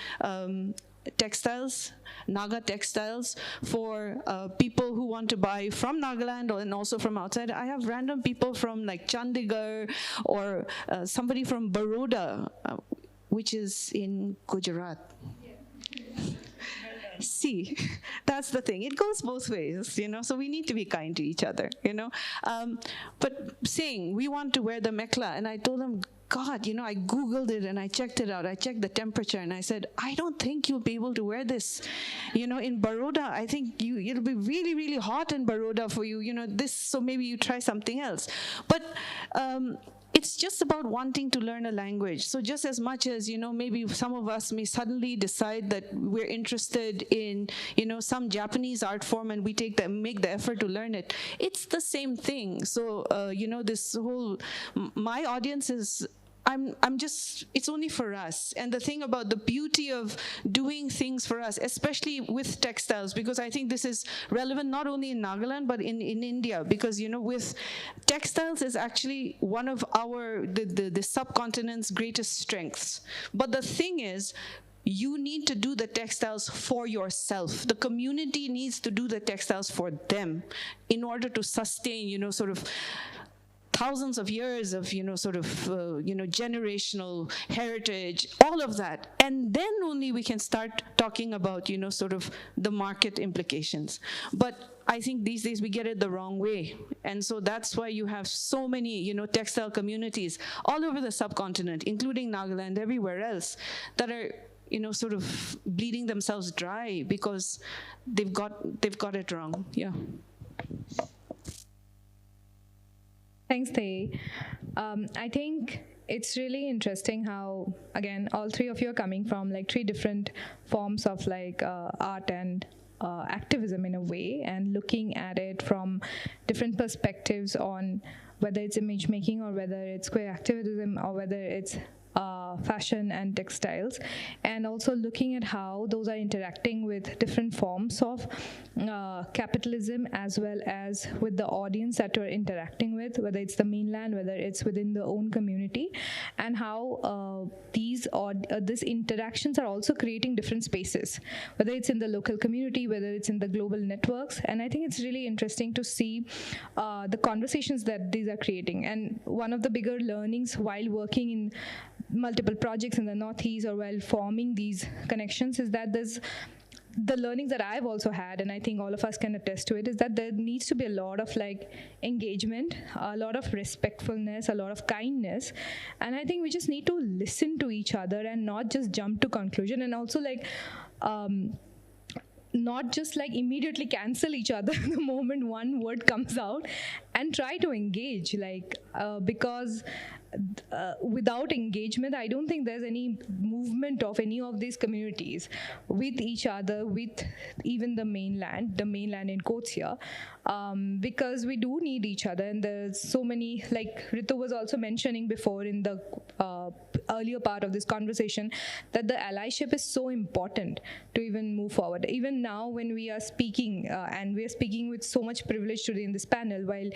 textiles, Naga textiles, for people who want to buy from Nagaland and also from outside. I have random people from like Chandigarh or somebody from Baroda, which is in Gujarat. See, that's the thing. It goes both ways, so we need to be kind to each other, But saying we want to wear the mekla, and I told them, God, I Googled it and I checked it out. I checked the temperature and I said, I don't think you'll be able to wear this. In Baroda, I think it'll be really, really hot in Baroda for you, so maybe you try something else. But it's just about wanting to learn a language. So just as much as, maybe some of us may suddenly decide that we're interested in, some Japanese art form and we make the effort to learn it, it's the same thing. So, this whole, my audience is, it's only for us. And the thing about the beauty of doing things for us, especially with textiles, because I think this is relevant not only in Nagaland, but in India, because, with textiles is actually one of the subcontinent's greatest strengths. But the thing is, you need to do the textiles for yourself. The community needs to do the textiles for them in order to sustain, thousands of years of, generational heritage, all of that. And then only we can start talking about, the market implications. But I think these days we get it the wrong way. And so that's why you have so many, textile communities all over the subcontinent, including Nagaland, everywhere else, that are, bleeding themselves dry because they've got it wrong. Yeah. Thanks, Thay. I think it's really interesting how, again, all three of you are coming from like three different forms of art and activism in a way, and looking at it from different perspectives on whether it's image making or whether it's queer activism or whether it's fashion and textiles, and also looking at how those are interacting with different forms of capitalism, as well as with the audience that we're interacting with, whether it's the mainland, whether it's within the own community, and how these interactions are also creating different spaces, whether it's in the local community, whether it's in the global networks. And I think it's really interesting to see the conversations that these are creating. And one of the bigger learnings while working in multiple projects in the Northeast, or while forming these connections, is that there's the learnings that I've also had, and I think all of us can attest to it, is that there needs to be a lot of engagement, a lot of respectfulness, a lot of kindness. And I think we just need to listen to each other and not just jump to conclusion, and also not just immediately cancel each other the moment one word comes out, and try to engage, because without engagement, I don't think there's any movement of any of these communities with each other, with even the mainland in quotes here, because we do need each other. And there's so many, like Ritu was also mentioning before in the earlier part of this conversation, that the allyship is so important to even move forward. Even now when we are speaking, and we are speaking with so much privilege today in this panel, while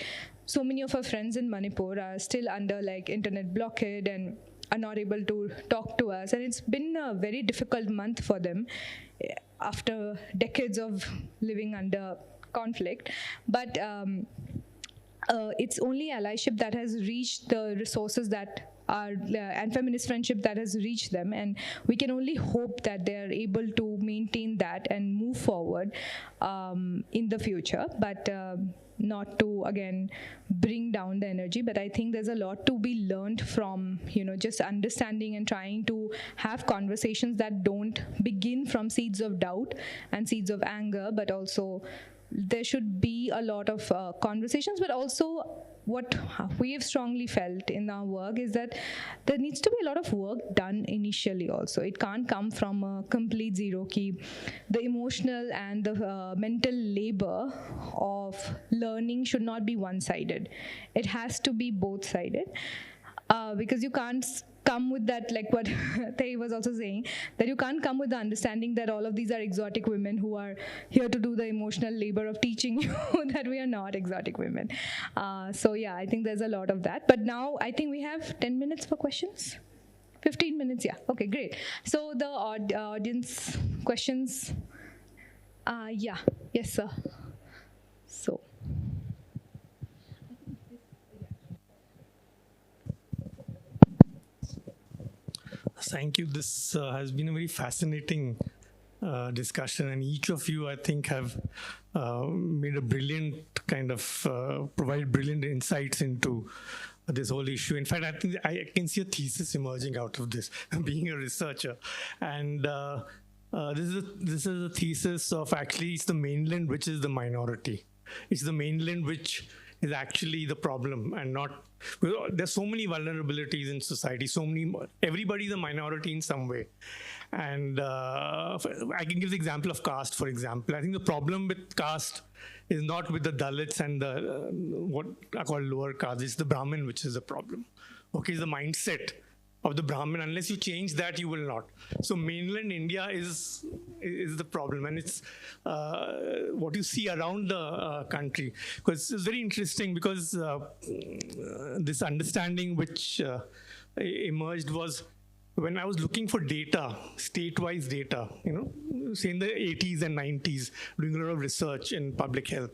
so many of our friends in Manipur are still under internet blockade and are not able to talk to us. And it's been a very difficult month for them after decades of living under conflict. But it's only allyship that has reached the resources that are, and feminist friendship that has reached them. And we can only hope that they are able to maintain that and move forward in the future. But not to, again, bring down the energy, but I think there's a lot to be learned from, just understanding and trying to have conversations that don't begin from seeds of doubt and seeds of anger, but also there should be a lot of conversations. But also what we have strongly felt in our work is that there needs to be a lot of work done initially also. It can't come from a complete zero key. The emotional and the mental labor of learning should not be one-sided. It has to be both-sided, because you can't come with that, like what Thay was also saying, that you can't come with the understanding that all of these are exotic women who are here to do the emotional labor of teaching you that we are not exotic women. So yeah, I think there's a lot of that. But now I think we have 10 minutes for questions. 15 minutes, yeah. Okay, great. So the audience questions. Yeah, yes, sir. So. Thank you. This has been a very fascinating discussion, and each of you, I think, have made a brilliant provide brilliant insights into this whole issue. In fact, I think I can see a thesis emerging out of this, being a researcher. And this is a thesis of, actually, it's the mainland which is the minority. It's the mainland which is actually the problem, and not, there's so many vulnerabilities in society, everybody's a minority in some way. And I can give the example of caste, for example. I think the problem with caste is not with the Dalits and the what are called lower castes, it's the Brahmin which is the problem. Okay, it's the mindset of the Brahmin. Unless you change that, you will not. So mainland India is the problem, and it's what you see around the country. Because it's very interesting, because this understanding which emerged was when I was looking for data, state-wise data, say in the 80s and 90s, doing a lot of research in public health.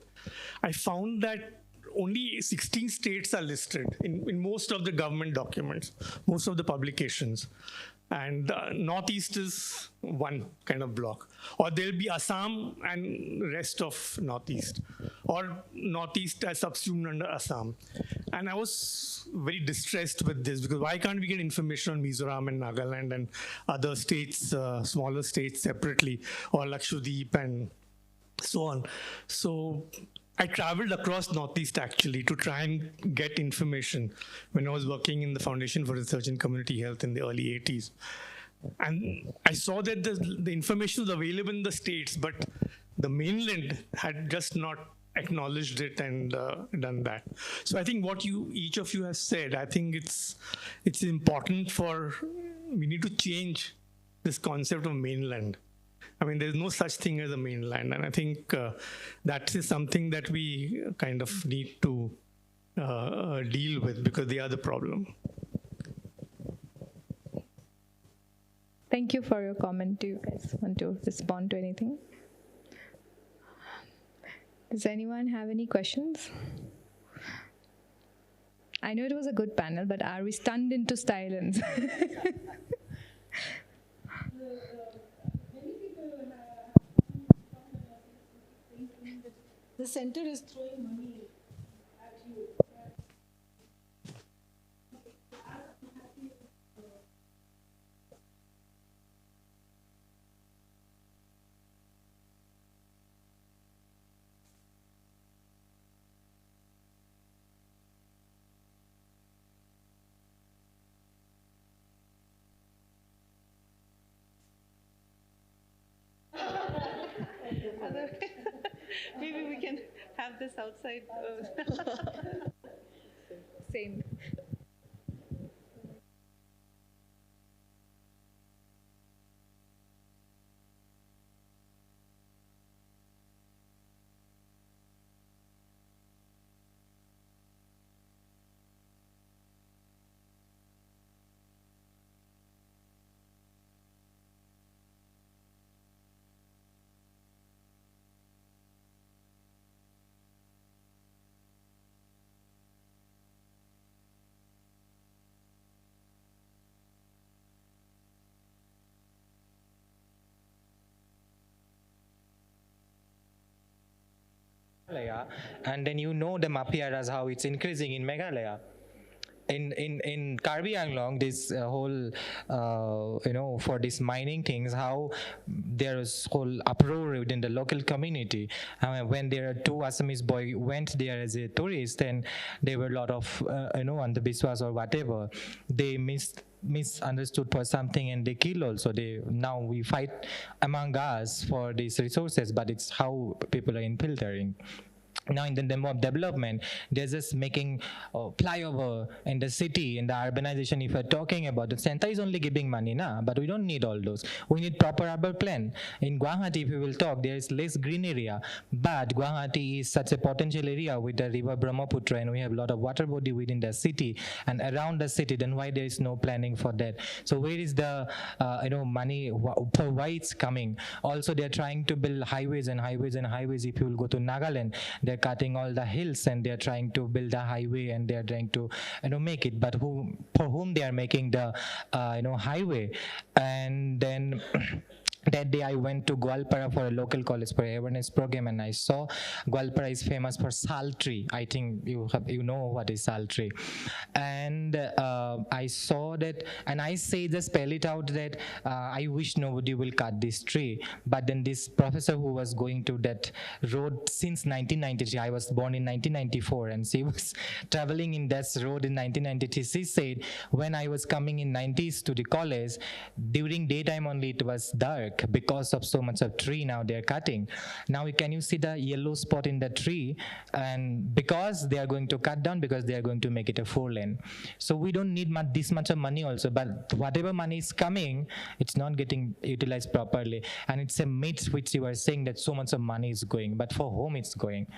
I found that only 16 states are listed in most of the government documents, most of the publications. And Northeast is one kind of block. Or there'll be Assam and rest of Northeast. Or Northeast as subsumed under Assam. And I was very distressed with this, because why can't we get information on Mizoram and Nagaland and other states, smaller states separately, or Lakshadweep and so on. So I traveled across Northeast, actually, to try and get information when I was working in the Foundation for Research in Community Health in the early 80s. And I saw that the information was available in the states, but the mainland had just not acknowledged it and done that. So I think what each of you has said, I think it's important we need to change this concept of mainland. I mean, there's no such thing as a mainland, and I think that is something that we kind of need to deal with, because they are the problem. Thank you for your comment. Do you guys want to respond to anything? Does anyone have any questions? I know it was a good panel, but are we stunned into silence? The center is throwing money at you. Maybe we can have this outside. Same. And then you know the Mapiaras, how it's increasing in Meghalaya. In Karbi Anglong, this whole for these mining things, how there is whole uproar within the local community. When there are two Assamese boy went there as a tourist, and there were a lot of on the Biswas or whatever, they misunderstood for something and they kill also. Now we fight among us for these resources, but it's how people are infiltrating. Now in the name of development, they're just making flyover in the city, in the urbanization. If we're talking about, the center is only giving money, but we don't need all those. We need proper urban plan. In Guwahati, if we will talk, there is less green area, but Guwahati is such a potential area with the river Brahmaputra, and we have a lot of water body within the city and around the city. Then why there is no planning for that? So where is the money for why it's coming? Also, they're trying to build highways and highways and highways. If you will go to Nagaland, they're cutting all the hills and they're trying to build a highway and they're trying to make it, but for whom they are making the highway? And then that day I went to Gwalpara for a local college for an awareness program, and I saw Gwalpara is famous for sal tree. I think you know what is sal tree. And I saw that, and I say, just spell it out that I wish nobody will cut this tree. But then this professor who was going to that road since 1993, I was born in 1994, and she was traveling in that road in 1993. She said, when I was coming in 90s to the college, during daytime only it was dark because of so much of tree now they're cutting. Now can you see the yellow spot in the tree? And because they are going to cut down, because they are going to make it a 4-lane. So we don't need this much of money also, but whatever money is coming, it's not getting utilized properly. And it's a myth which you are saying that so much of money is going, but for whom it's going?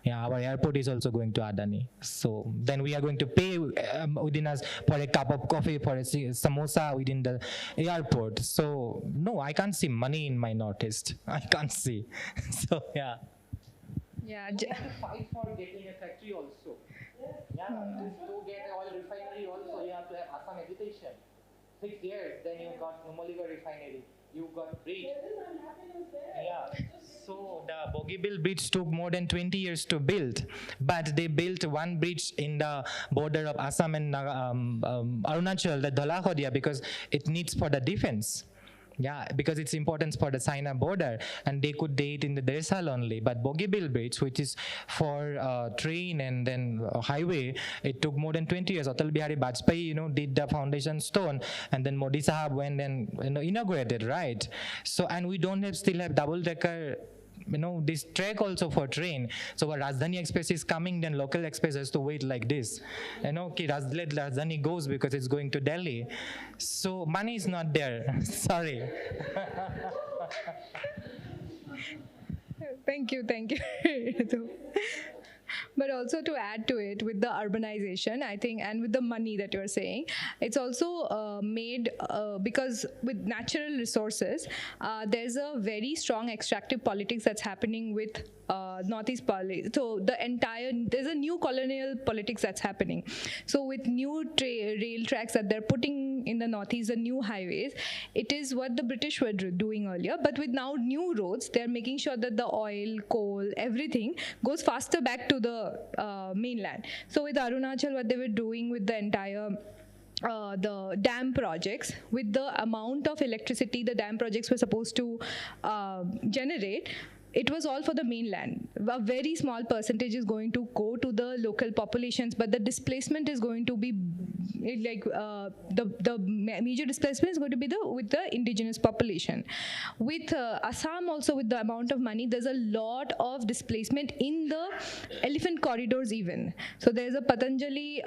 Yeah, our airport is also going to Adani. So then we are going to pay within us for a cup of coffee, for a samosa within the airport. So no, I can't see money in my Northeast. I can't see. So yeah. Yeah. You have to fight for getting a factory also. Yeah, to get an oil refinery also, you have to have Assam agitation. 6 years, then you got Numaligarh refinery. You got bridge. Yeah. So the Bogibeel bridge took more than 20 years to build, but they built one bridge in the border of Assam and Arunachal, the Dholakhodia, because it needs for the defense. Yeah, because it's important for the China border, and they could date in the Dersal only. But Bogibeel Bridge, which is for train and then highway, it took more than 20 years. Atal Bihari Vajpayee, did the foundation stone, and then Modi Sahab went and inaugurated, right? So, and we don't still have double-decker this track also for train. So when Rajdhani Express is coming, then local express has to wait like this. Let Rajdhani goes because it's going to Delhi. So money is not there. Sorry. Thank you. But also to add to it, with the urbanization, I think, and with the money that you're saying, it's also made because with natural resources, there's a very strong extractive politics that's happening with Northeast politics. So there's a new colonial politics that's happening. So with new rail tracks that they're putting in the Northeast, the new highways, it is what the British were doing earlier. But with now new roads, they're making sure that the oil, coal, everything goes faster back to the mainland. So with Arunachal, what they were doing with the entire the dam projects, with the amount of electricity the dam projects were supposed to generate, it was all for the mainland. A very small percentage is going to go to the local populations, but the displacement is going to be like the major displacement is going to be with the indigenous population. With Assam also, with the amount of money, there's a lot of displacement in the elephant corridors even. So there's a Patanjali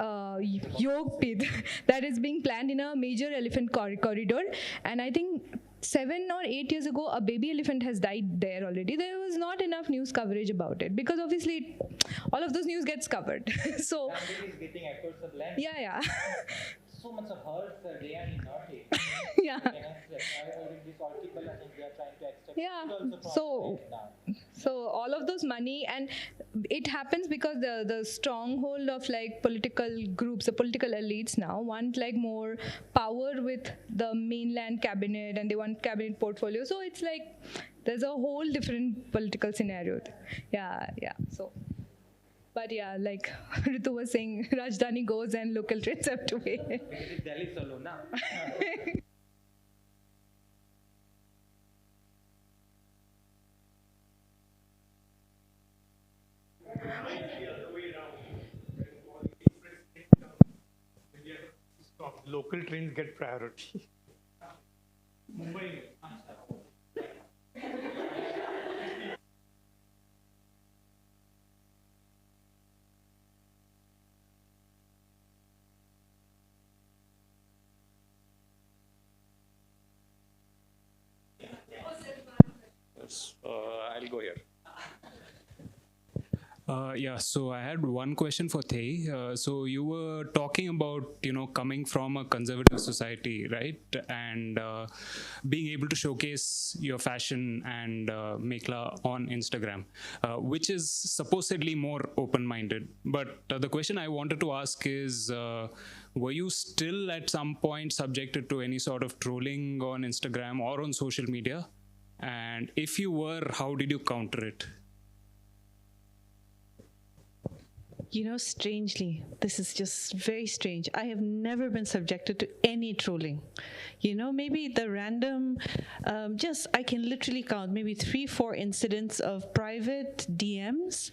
Yog Pit that is being planned in a major elephant corridor, and I think 7 or 8 years ago, a baby elephant has died there already. There was not enough news coverage about it because obviously all of those news gets covered. So is getting across the land. Yeah. So much of hurt they are in Northeast. Yeah. So all of those money, and it happens because the stronghold of like political groups, the political elites now want like more power with the mainland cabinet, and they want cabinet portfolio. So it's like there's a whole different political scenario. Yeah. So. But yeah, like Ritu was saying, Rajdhani goes and local trains have to wait. Because it's Delhi solo now. Local trains get priority. Mumbai. I'll go here. So I had one question for Thei. So you were talking about, coming from a conservative society, right? And being able to showcase your fashion and mekla on Instagram, which is supposedly more open-minded. But the question I wanted to ask is, were you still at some point subjected to any sort of trolling on Instagram or on social media? And if you were, how did you counter it? Strangely, this is just very strange. I have never been subjected to any trolling. Maybe the random, I can literally count maybe 3-4 incidents of private DMs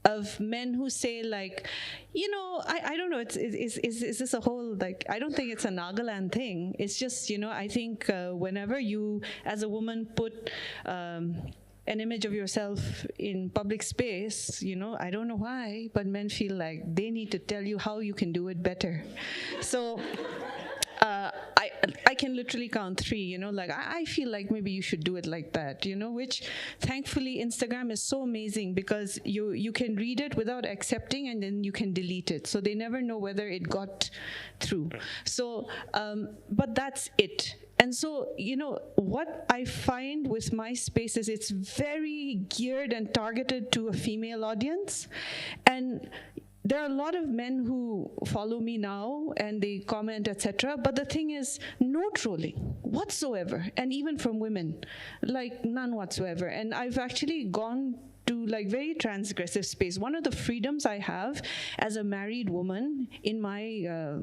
of men who say like, I don't know, is this a whole, like, I don't think it's a Nagaland thing. It's just, I think whenever you, as a woman, put an image of yourself in public space, I don't know why, but men feel like they need to tell you how you can do it better. So I can literally count 3, like I feel like maybe you should do it like that, which thankfully Instagram is so amazing because you can read it without accepting and then you can delete it. So they never know whether it got through. So, but that's it. And so, what I find with my space is it's very geared and targeted to a female audience. And there are a lot of men who follow me now and they comment, etc. But the thing is, no trolling whatsoever. And even from women, like none whatsoever. And I've actually gone to like very transgressive space. One of the freedoms I have as a married woman in my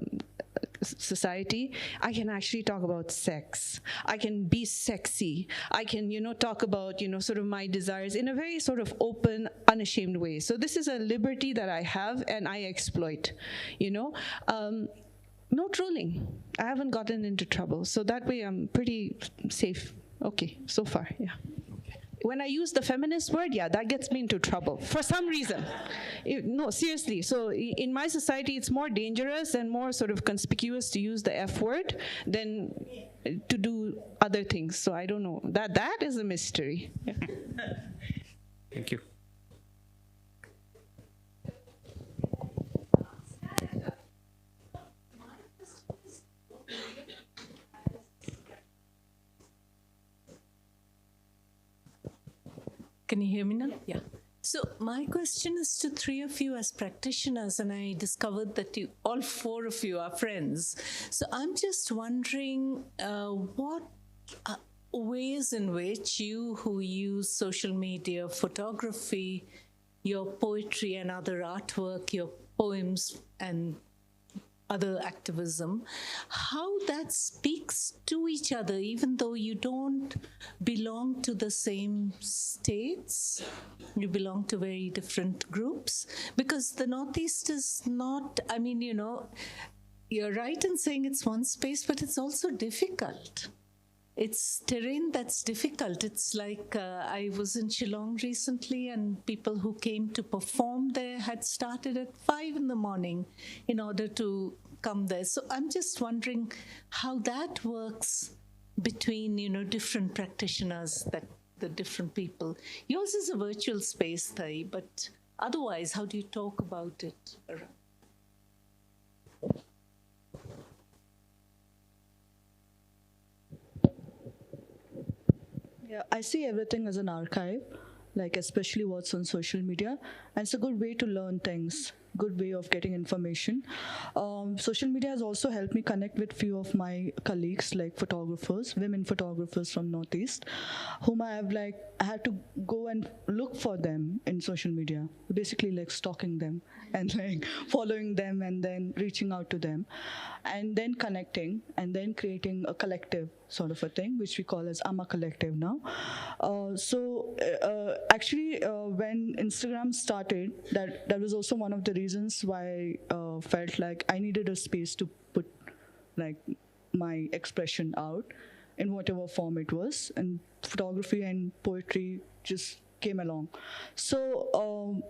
society, I can actually talk about sex. I can be sexy. I can, talk about, sort of my desires in a very sort of open, unashamed way. So this is a liberty that I have and I exploit, no trolling. I haven't gotten into trouble. So that way I'm pretty safe. Okay, so far, yeah. when I use the feminist word, yeah, that gets me into trouble for some reason. No, seriously. So in my society, it's more dangerous and more sort of conspicuous to use the F word than to do other things. So I don't know. That is a mystery. Yeah. Thank you. Can you hear me now? Yeah. So my question is to three of you as practitioners, and I discovered that all four of you are friends. So I'm just wondering what ways in which you who use social media, photography, your poetry and other artwork, your poems and other activism, how that speaks to each other, even though you don't belong to the same states, you belong to very different groups, because the Northeast is not, I mean, you're right in saying it's one space, but it's also difficult. It's terrain that's difficult. It's like I was in Shillong recently, and people who came to perform there had started at 5 in the morning in order to come there. So I'm just wondering how that works between, different practitioners, that the different people. Yours is a virtual space, Thai, but otherwise, how do you talk about it around? Yeah, I see everything as an archive, like especially what's on social media. And it's a good way to learn things, good way of getting information. Social media has also helped me connect with few of my colleagues, like photographers, women photographers from Northeast, whom I had to go and look for them in social media, basically like stalking them and like following them and then reaching out to them and then connecting and then creating a collective sort of a thing, which we call as Amma Collective now. Actually, when Instagram started, that was also one of the reasons why I felt like I needed a space to put like my expression out in whatever form it was, and photography and poetry just came along. So,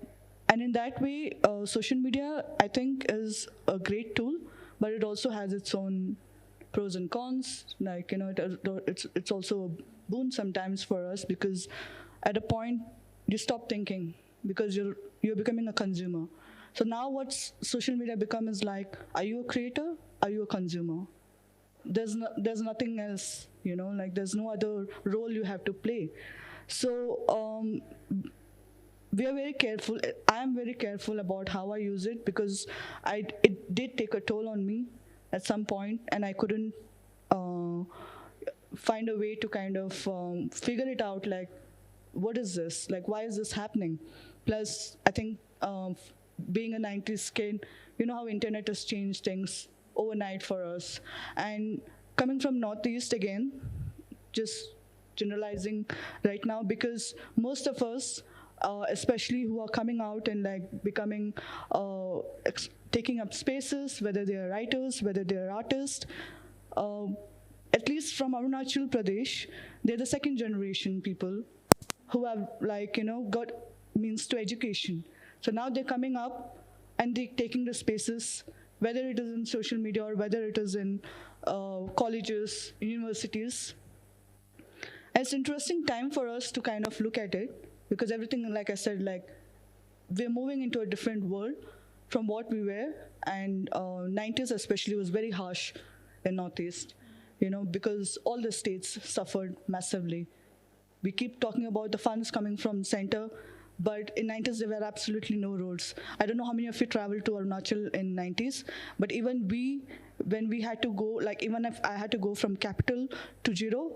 and in that way, social media, I think, is a great tool, but it also has its own pros and cons. Like, it's also a boon sometimes for us, because at a point you stop thinking because you're becoming a consumer. So now what's social media become is like, are you a creator? Are you a consumer? There's nothing else, like there's no other role you have to play. So we are very careful. I am very careful about how I use it, because it did take a toll on me at some point, and I couldn't find a way to kind of figure it out, like, what is this? Like, why is this happening? Plus, I think being a 90s kid, you know how internet has changed things overnight for us. And coming from Northeast again, just generalizing right now, because most of us, especially who are coming out and like becoming, taking up spaces, whether they are writers, whether they are artists, at least from Arunachal Pradesh, they're the second generation people who have got means to education. So now they're coming up and they're taking the spaces, whether it is in social media or whether it is in colleges, universities. And it's an interesting time for us to kind of look at it, because everything, like I said, like we're moving into a different world from what we were, and 90s especially was very harsh in Northeast, because all the states suffered massively. We keep talking about the funds coming from center, but in 90s there were absolutely no roads. I don't know how many of you traveled to Arunachal in 90s, but even when we had to go, like even if I had to go from capital to Jiro,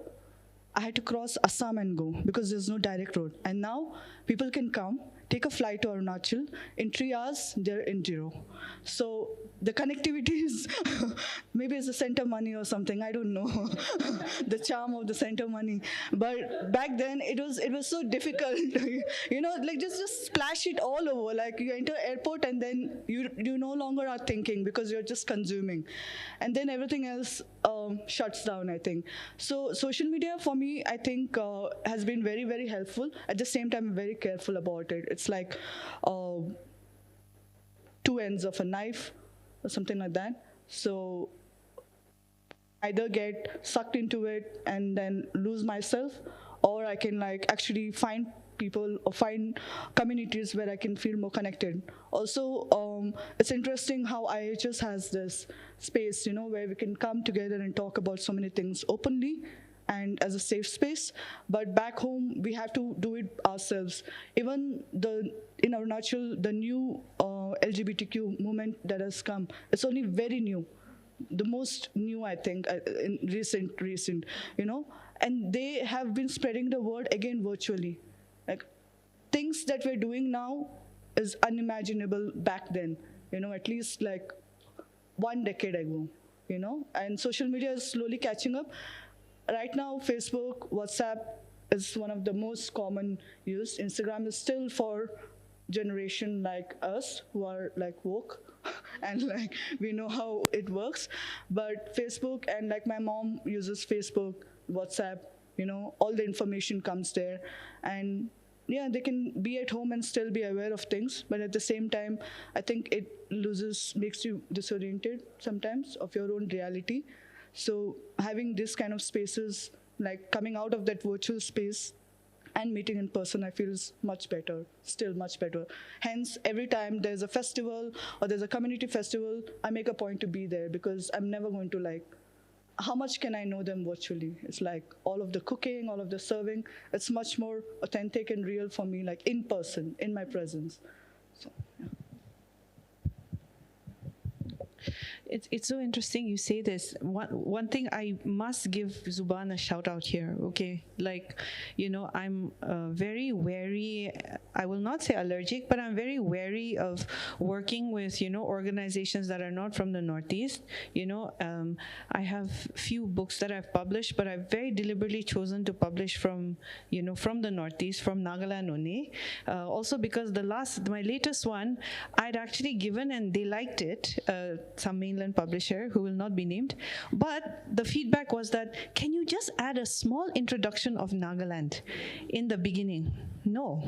I had to cross Assam and go, because there's no direct road. And now people can come, take a flight to Arunachal, in 3 hours they're in Jiro. So the connectivity is, maybe it's the center money or something, I don't know, the charm of the center money. But back then it was so difficult, like just splash it all over. Like you enter airport and then you no longer are thinking, because you're just consuming. And then everything else shuts down, I think. So social media for me, I think, has been very, very helpful. At the same time, I'm very careful about it. It's like two ends of a knife or something like that. So either get sucked into it and then lose myself, or I can like actually find people or find communities where I can feel more connected. Also, it's interesting how IHS has this space, you know, where we can come together and talk about so many things openly and as a safe space. But back home, we have to do it ourselves. Even in Arunachal, the new LGBTQ movement that has come, it's only very new. The most new, I think, in recent, you know, and they have been spreading the word again virtually. Like, things that we're doing now is unimaginable back then, you know, at least like 1 decade ago, you know, and social media is slowly catching up. Right now, Facebook, WhatsApp is one of the most common used. Instagram is still for generation like us who are like woke and like we know how it works. But Facebook, and like my mom uses Facebook, WhatsApp, you know, all the information comes there. And yeah, they can be at home and still be aware of things, but at the same time, I think it makes you disoriented sometimes of your own reality. So having this kind of spaces, like coming out of that virtual space and meeting in person, I feel is much better, still much better. Hence, every time there's a festival or there's a community festival, I make a point to be there, because I'm never going to like, how much can I know them virtually? It's like all of the cooking, all of the serving, it's much more authentic and real for me, like in person, in my presence. So, yeah. It's so interesting you say this. One thing I must give Zubaan a shout out here, okay? Like, you know, I'm very wary, I will not say allergic, but I'm very wary of working with, you know, organizations that are not from the Northeast. You know, I have few books that I've published, but I've very deliberately chosen to publish from, you know, from the Northeast, from Nagaland only. Also because my latest one, I'd actually given and they liked it, some mainland publisher who will not be named, but the feedback was that, can you just add a small introduction of Nagaland in the beginning? No,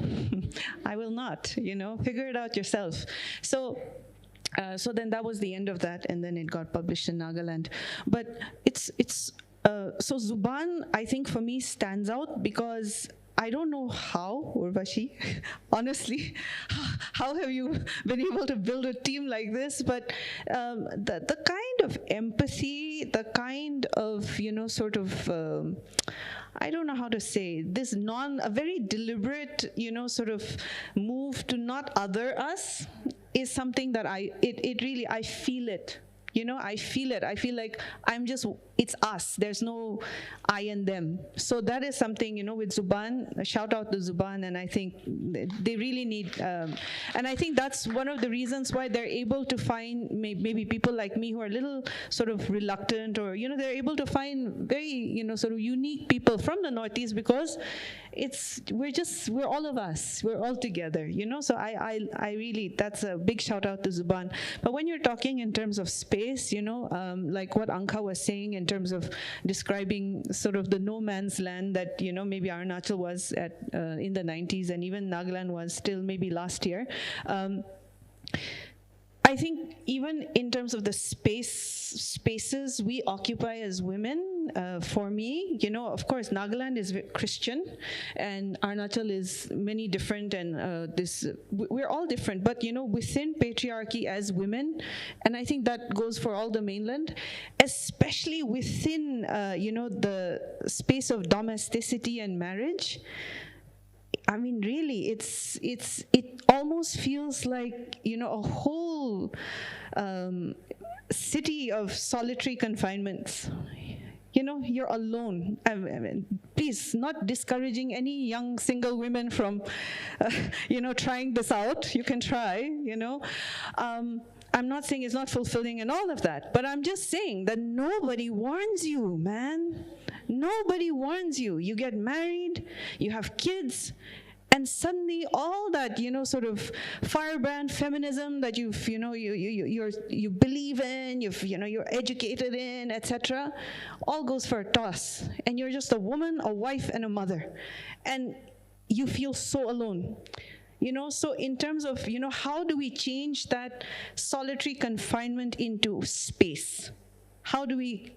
I will not, you know, figure it out yourself. So then that was the end of that, and then it got published in Nagaland. But so Zubaan, I think for me stands out because I don't know how, Urvashi, honestly, how have you been able to build a team like this? But the kind of empathy, the kind of, you know, sort of, I don't know how to say, a very deliberate, you know, sort of move to not other us is something that I feel it. You know, I feel it. I feel like it's us. There's no I and them. So that is something, you know, with Zubaan, a shout out to Zubaan, and I think they really need, and I think that's one of the reasons why they're able to find maybe people like me who are a little sort of reluctant, or, you know, they're able to find very, you know, sort of unique people from the Northeast, because we're all of us. We're all together, you know. So I really, that's a big shout out to Zubaan. But when you're talking in terms of space, you know, like what Ankha was saying in terms of describing sort of the no man's land that, you know, maybe Arunachal was at in the 90s, and even Nagaland was still maybe last year. I think even in terms of the spaces we occupy as women, for me, you know, of course, Nagaland is Christian, and Arunachal is many different, and we're all different, but, you know, within patriarchy as women, and I think that goes for all the mainland, especially within, you know, the space of domesticity and marriage. I mean, really, it almost feels like, you know, a whole city of solitary confinements. You know, you're alone. I mean, please, not discouraging any young single women from, you know, trying this out. You can try, you know. I'm not saying it's not fulfilling and all of that, but I'm just saying that nobody warns you, man. Nobody warns you. You get married, you have kids, And suddenly all that, sort of firebrand feminism that you believe in, you're educated in, etc., all goes for a toss. And you're just a woman, a wife, and a mother. And you feel so alone. So in terms of, how do we change that solitary confinement into space? How do we,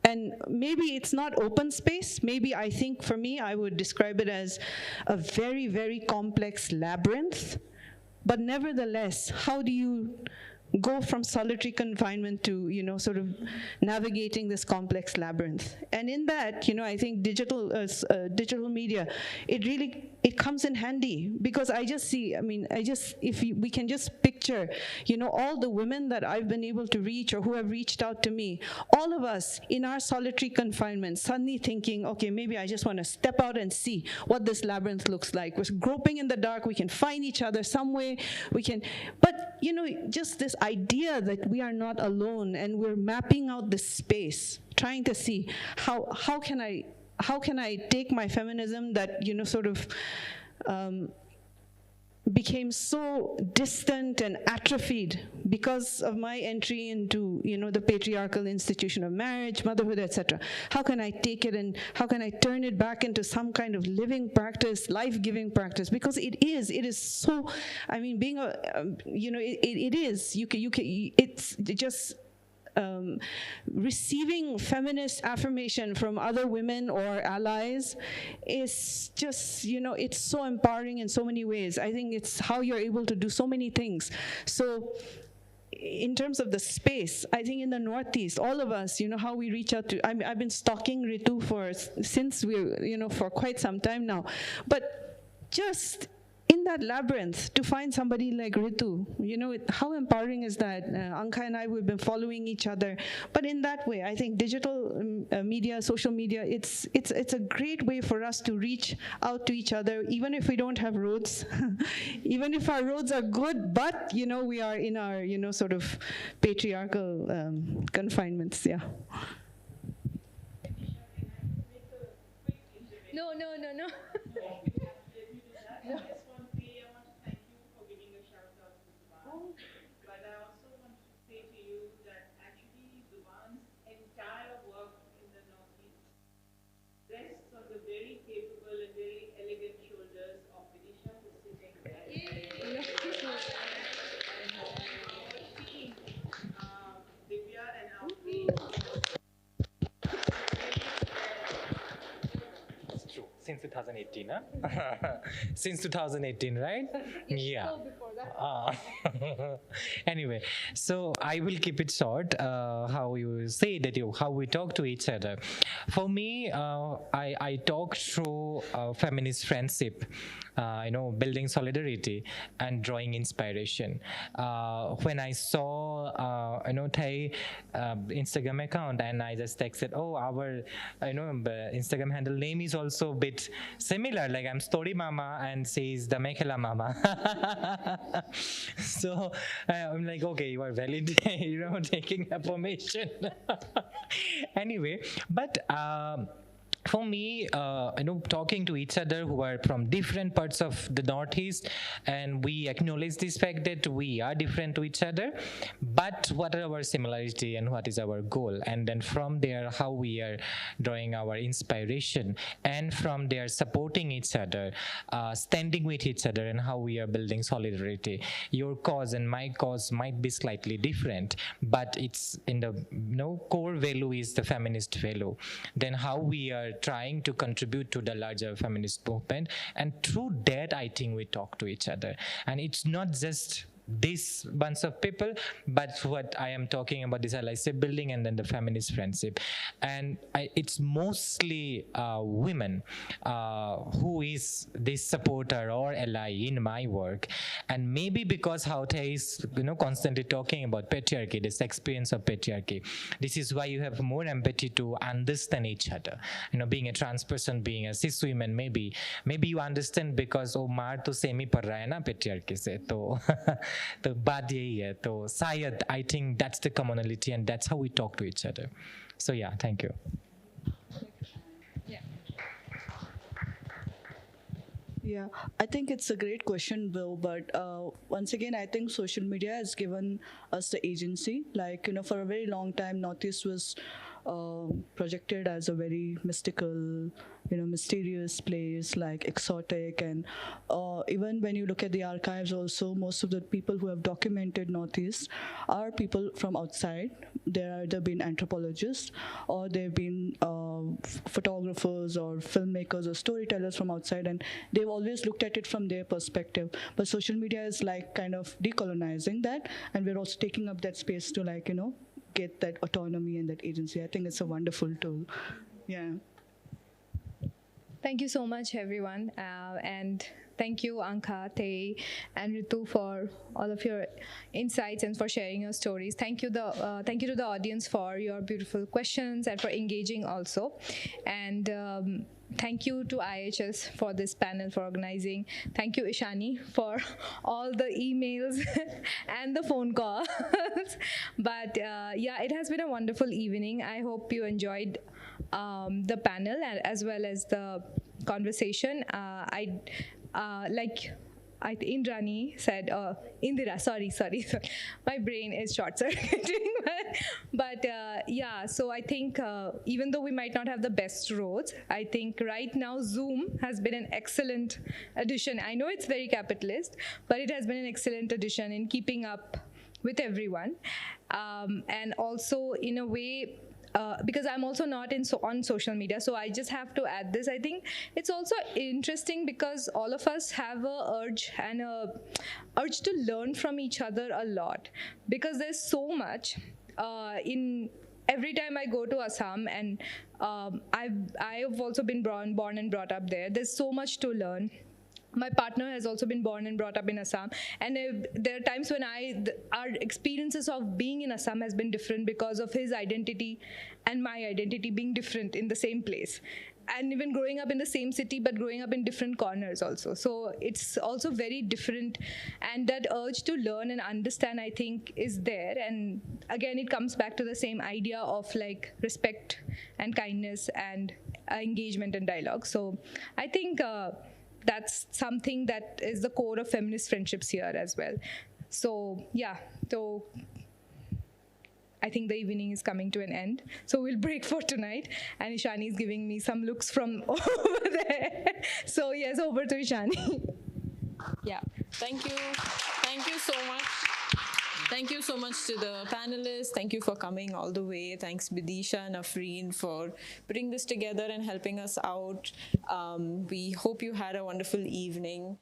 and maybe it's not open space. Maybe I think for me, I would describe it as a very, very complex labyrinth. But nevertheless, how do you go from solitary confinement to, sort of navigating this complex labyrinth? And in that, I think digital media, it comes in handy, because I just see, we can just picture, all the women that I've been able to reach or who have reached out to me, all of us in our solitary confinement, suddenly thinking, okay, maybe I just want to step out and see what this labyrinth looks like. We're groping in the dark, we can find each other some way, but just this idea that we are not alone, and we're mapping out this space, trying to see how can I take my feminism that sort of became so distant and atrophied because of my entry into the patriarchal institution of marriage, motherhood, etc. How can I take it and how can I turn it back into some kind of living practice, life-giving practice? Because it is so, being a, it is, it's just, receiving feminist affirmation from other women or allies is just, it's so empowering in so many ways. I think it's how you're able to do so many things. So in terms of the space, I think in the Northeast, all of us, how we reach out to, I've been stalking Ritu since we're, for quite some time now. But just in that labyrinth, to find somebody like Ritu, how empowering is that? Ankha and I, we've been following each other. But in that way, I think digital media, social media, it's a great way for us to reach out to each other, even if we don't have roads, even if our roads are good, but, we are in our, sort of patriarchal confinements, yeah. No. But I also want to say to you that actually Zubaan's entire work in the Northeast rests on the very capable and very elegant shoulders of Bidisha, who's sitting there. Divya and Afi. It's true. Since 2018, huh? Since 2018, right? Yeah. Anyway, so I will keep it short. How you say that how we talk to each other. For me, I talk through feminist friendship, building solidarity and drawing inspiration. When I saw, Thai Instagram account, and I just texted, our, Instagram handle name is also a bit similar. Like I'm Story Mama and says the Mekhela Mama. So I'm like, okay, you are valid, taking information. Anyway, but for me, talking to each other who are from different parts of the Northeast, and we acknowledge this fact that we are different to each other, but what are our similarity and what is our goal? And then from there, how we are drawing our inspiration, and from there, supporting each other, standing with each other, and how we are building solidarity. Your cause and my cause might be slightly different, but it's in the core value is the feminist value. Then how we are trying to contribute to the larger feminist movement, and through that I think we talk to each other. And it's not just this bunch of people, but what I am talking about is allyship building and then the feminist friendship. And it's mostly women who is this supporter or ally in my work. And maybe because how Thay is constantly talking about patriarchy, this experience of patriarchy, this is why you have more empathy to understand each other. Being a trans person, being a cis woman, maybe you understand because maar to semi par raha hai na patriarchy se, to तो बात यही है. तो शायद I think that's the commonality and that's how we talk to each other. So yeah, thank you. Yeah, I think it's a great question, Bill. But once again, I think social media has given us the agency. Like, for a very long time, Northeast was projected as a very mystical, mysterious place, like exotic. And even when you look at the archives also, most of the people who have documented Northeast are people from outside. They're either been anthropologists or they've been photographers or filmmakers or storytellers from outside, and they've always looked at it from their perspective. But social media is like kind of decolonizing that, and we're also taking up that space to get that autonomy and that agency. I think it's a wonderful tool. Yeah. Thank you so much, everyone. And thank you, Ankha, Thei, and Ritu for all of your insights and for sharing your stories. Thank you to the audience for your beautiful questions and for engaging also. And thank you to IHS for this panel, for organizing. Thank you, Ishani, for all the emails and the phone calls. But yeah, it has been a wonderful evening. I hope you enjoyed the panel as well as the conversation. Indrani said, Indira, sorry. My brain is short-circuiting. But yeah, so I think even though we might not have the best roads, I think right now Zoom has been an excellent addition. I know it's very capitalist, but it has been an excellent addition in keeping up with everyone. And also in a way, because I'm also not on social media, so I just have to add this. I think it's also interesting because all of us have a urge to learn from each other a lot, because there's so much every time I go to Assam, and I've also been born and brought up there. There's so much to learn. My partner has also been born and brought up in Assam, and there are times when our experiences of being in Assam has been different because of his identity and my identity being different in the same place, and even growing up in the same city but growing up in different corners also. So it's also very different, and that urge to learn and understand, I think, is there. And again, it comes back to the same idea of like respect and kindness and engagement and dialogue. So I think that's something that is the core of feminist friendships here as well. So yeah, so I think the evening is coming to an end. So we'll break for tonight. And Ishani is giving me some looks from over there. So yes, over to Ishani. Yeah. Thank you. Thank you so much. Thank you so much to the panelists. Thank you for coming all the way. Thanks Bidisha and Afreen for putting this together and helping us out. We hope you had a wonderful evening.